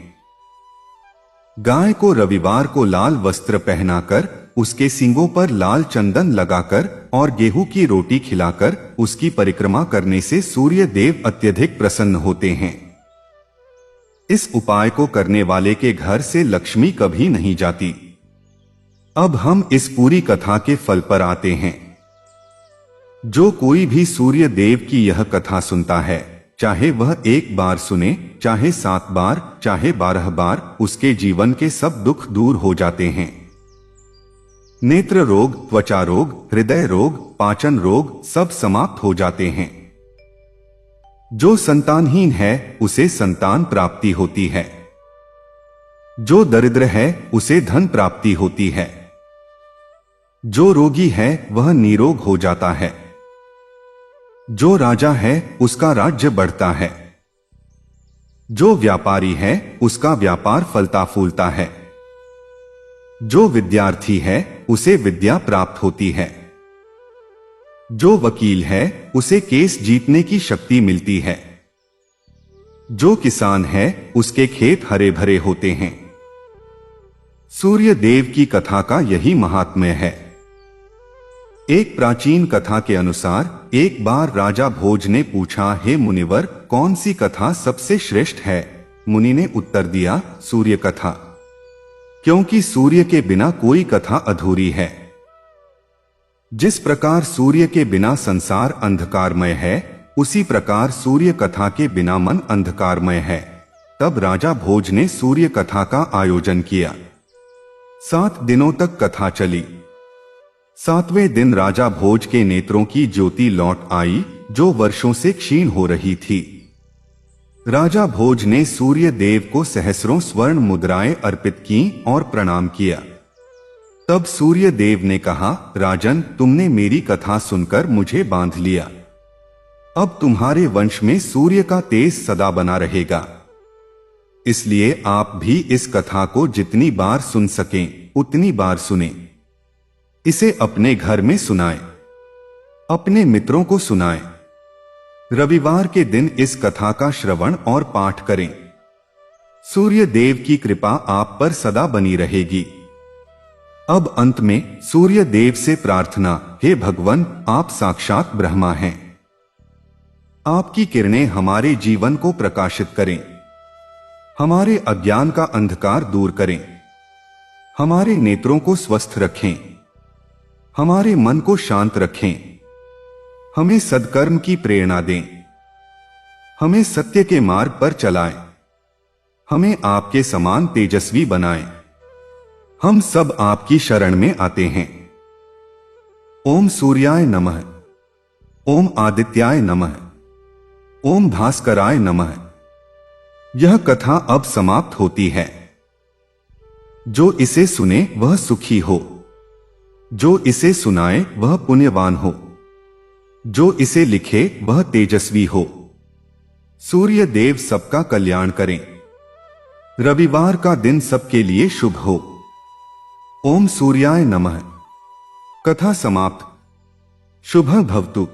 गाय को रविवार को लाल वस्त्र पहनाकर, उसके सींगों पर लाल चंदन लगाकर और गेहूं की रोटी खिलाकर उसकी परिक्रमा करने से सूर्य देव अत्यधिक प्रसन्न होते हैं। इस उपाय को करने वाले के घर से लक्ष्मी कभी नहीं जाती। अब हम इस पूरी कथा के फल पर आते हैं। जो कोई भी सूर्य देव की यह कथा सुनता है, चाहे वह एक बार सुने, चाहे 7 बार, चाहे 12 बार, उसके जीवन के सब दुख दूर हो जाते हैं। नेत्र रोग, त्वचा रोग, हृदय रोग, पाचन रोग सब समाप्त हो जाते हैं। जो संतानहीन है उसे संतान प्राप्ति होती है। जो दरिद्र है उसे धन प्राप्ति होती है। जो रोगी है वह निरोग हो जाता है। जो राजा है उसका राज्य बढ़ता है। जो व्यापारी है उसका व्यापार फलता फूलता है। जो विद्यार्थी है उसे विद्या प्राप्त होती है। जो वकील है उसे केस जीतने की शक्ति मिलती है। जो किसान है उसके खेत हरे भरे होते हैं। सूर्य देव की कथा का यही महात्म्य है। एक प्राचीन कथा के अनुसार एक बार राजा भोज ने पूछा, हे मुनिवर, कौन सी कथा सबसे श्रेष्ठ है? मुनि ने उत्तर दिया, सूर्य कथा, क्योंकि सूर्य के बिना कोई कथा अधूरी है। जिस प्रकार सूर्य के बिना संसार अंधकारमय है, उसी प्रकार सूर्य कथा के बिना मन अंधकारमय है। तब राजा भोज ने सूर्य कथा का आयोजन किया। 7 दिनों तक कथा चली। 7वें दिन राजा भोज के नेत्रों की ज्योति लौट आई, जो वर्षों से क्षीण हो रही थी। राजा भोज ने सूर्य देव को सहस्रों स्वर्ण मुद्राएं अर्पित की और प्रणाम किया। तब सूर्य देव ने कहा, राजन, तुमने मेरी कथा सुनकर मुझे बांध लिया। अब तुम्हारे वंश में सूर्य का तेज सदा बना रहेगा। इसलिए आप भी इस कथा को जितनी बार सुन सकें उतनी बार सुनें। इसे अपने घर में सुनाएं, अपने मित्रों को सुनाएं। रविवार के दिन इस कथा का श्रवण और पाठ करें। सूर्य देव की कृपा आप पर सदा बनी रहेगी। अब अंत में सूर्य देव से प्रार्थना, हे भगवान, आप साक्षात ब्रह्मा हैं। आपकी किरणें हमारे जीवन को प्रकाशित करें, हमारे अज्ञान का अंधकार दूर करें, हमारे नेत्रों को स्वस्थ रखें, हमारे मन को शांत रखें, हमें सद्कर्म की प्रेरणा दें, हमें सत्य के मार्ग पर चलाएं, हमें आपके समान तेजस्वी बनाएं। हम सब आपकी शरण में आते हैं। ओम सूर्याय नमः, ओम आदित्याय नमः, ओम भास्कराय नमः। यह कथा अब समाप्त होती है। जो इसे सुने वह सुखी हो, जो इसे सुनाए वह पुण्यवान हो, जो इसे लिखे वह तेजस्वी हो। सूर्य देव सबका कल्याण करें। रविवार का दिन सबके लिए शुभ हो। ओम सूर्याय नमः। कथा समाप्त। शुभं भवतु।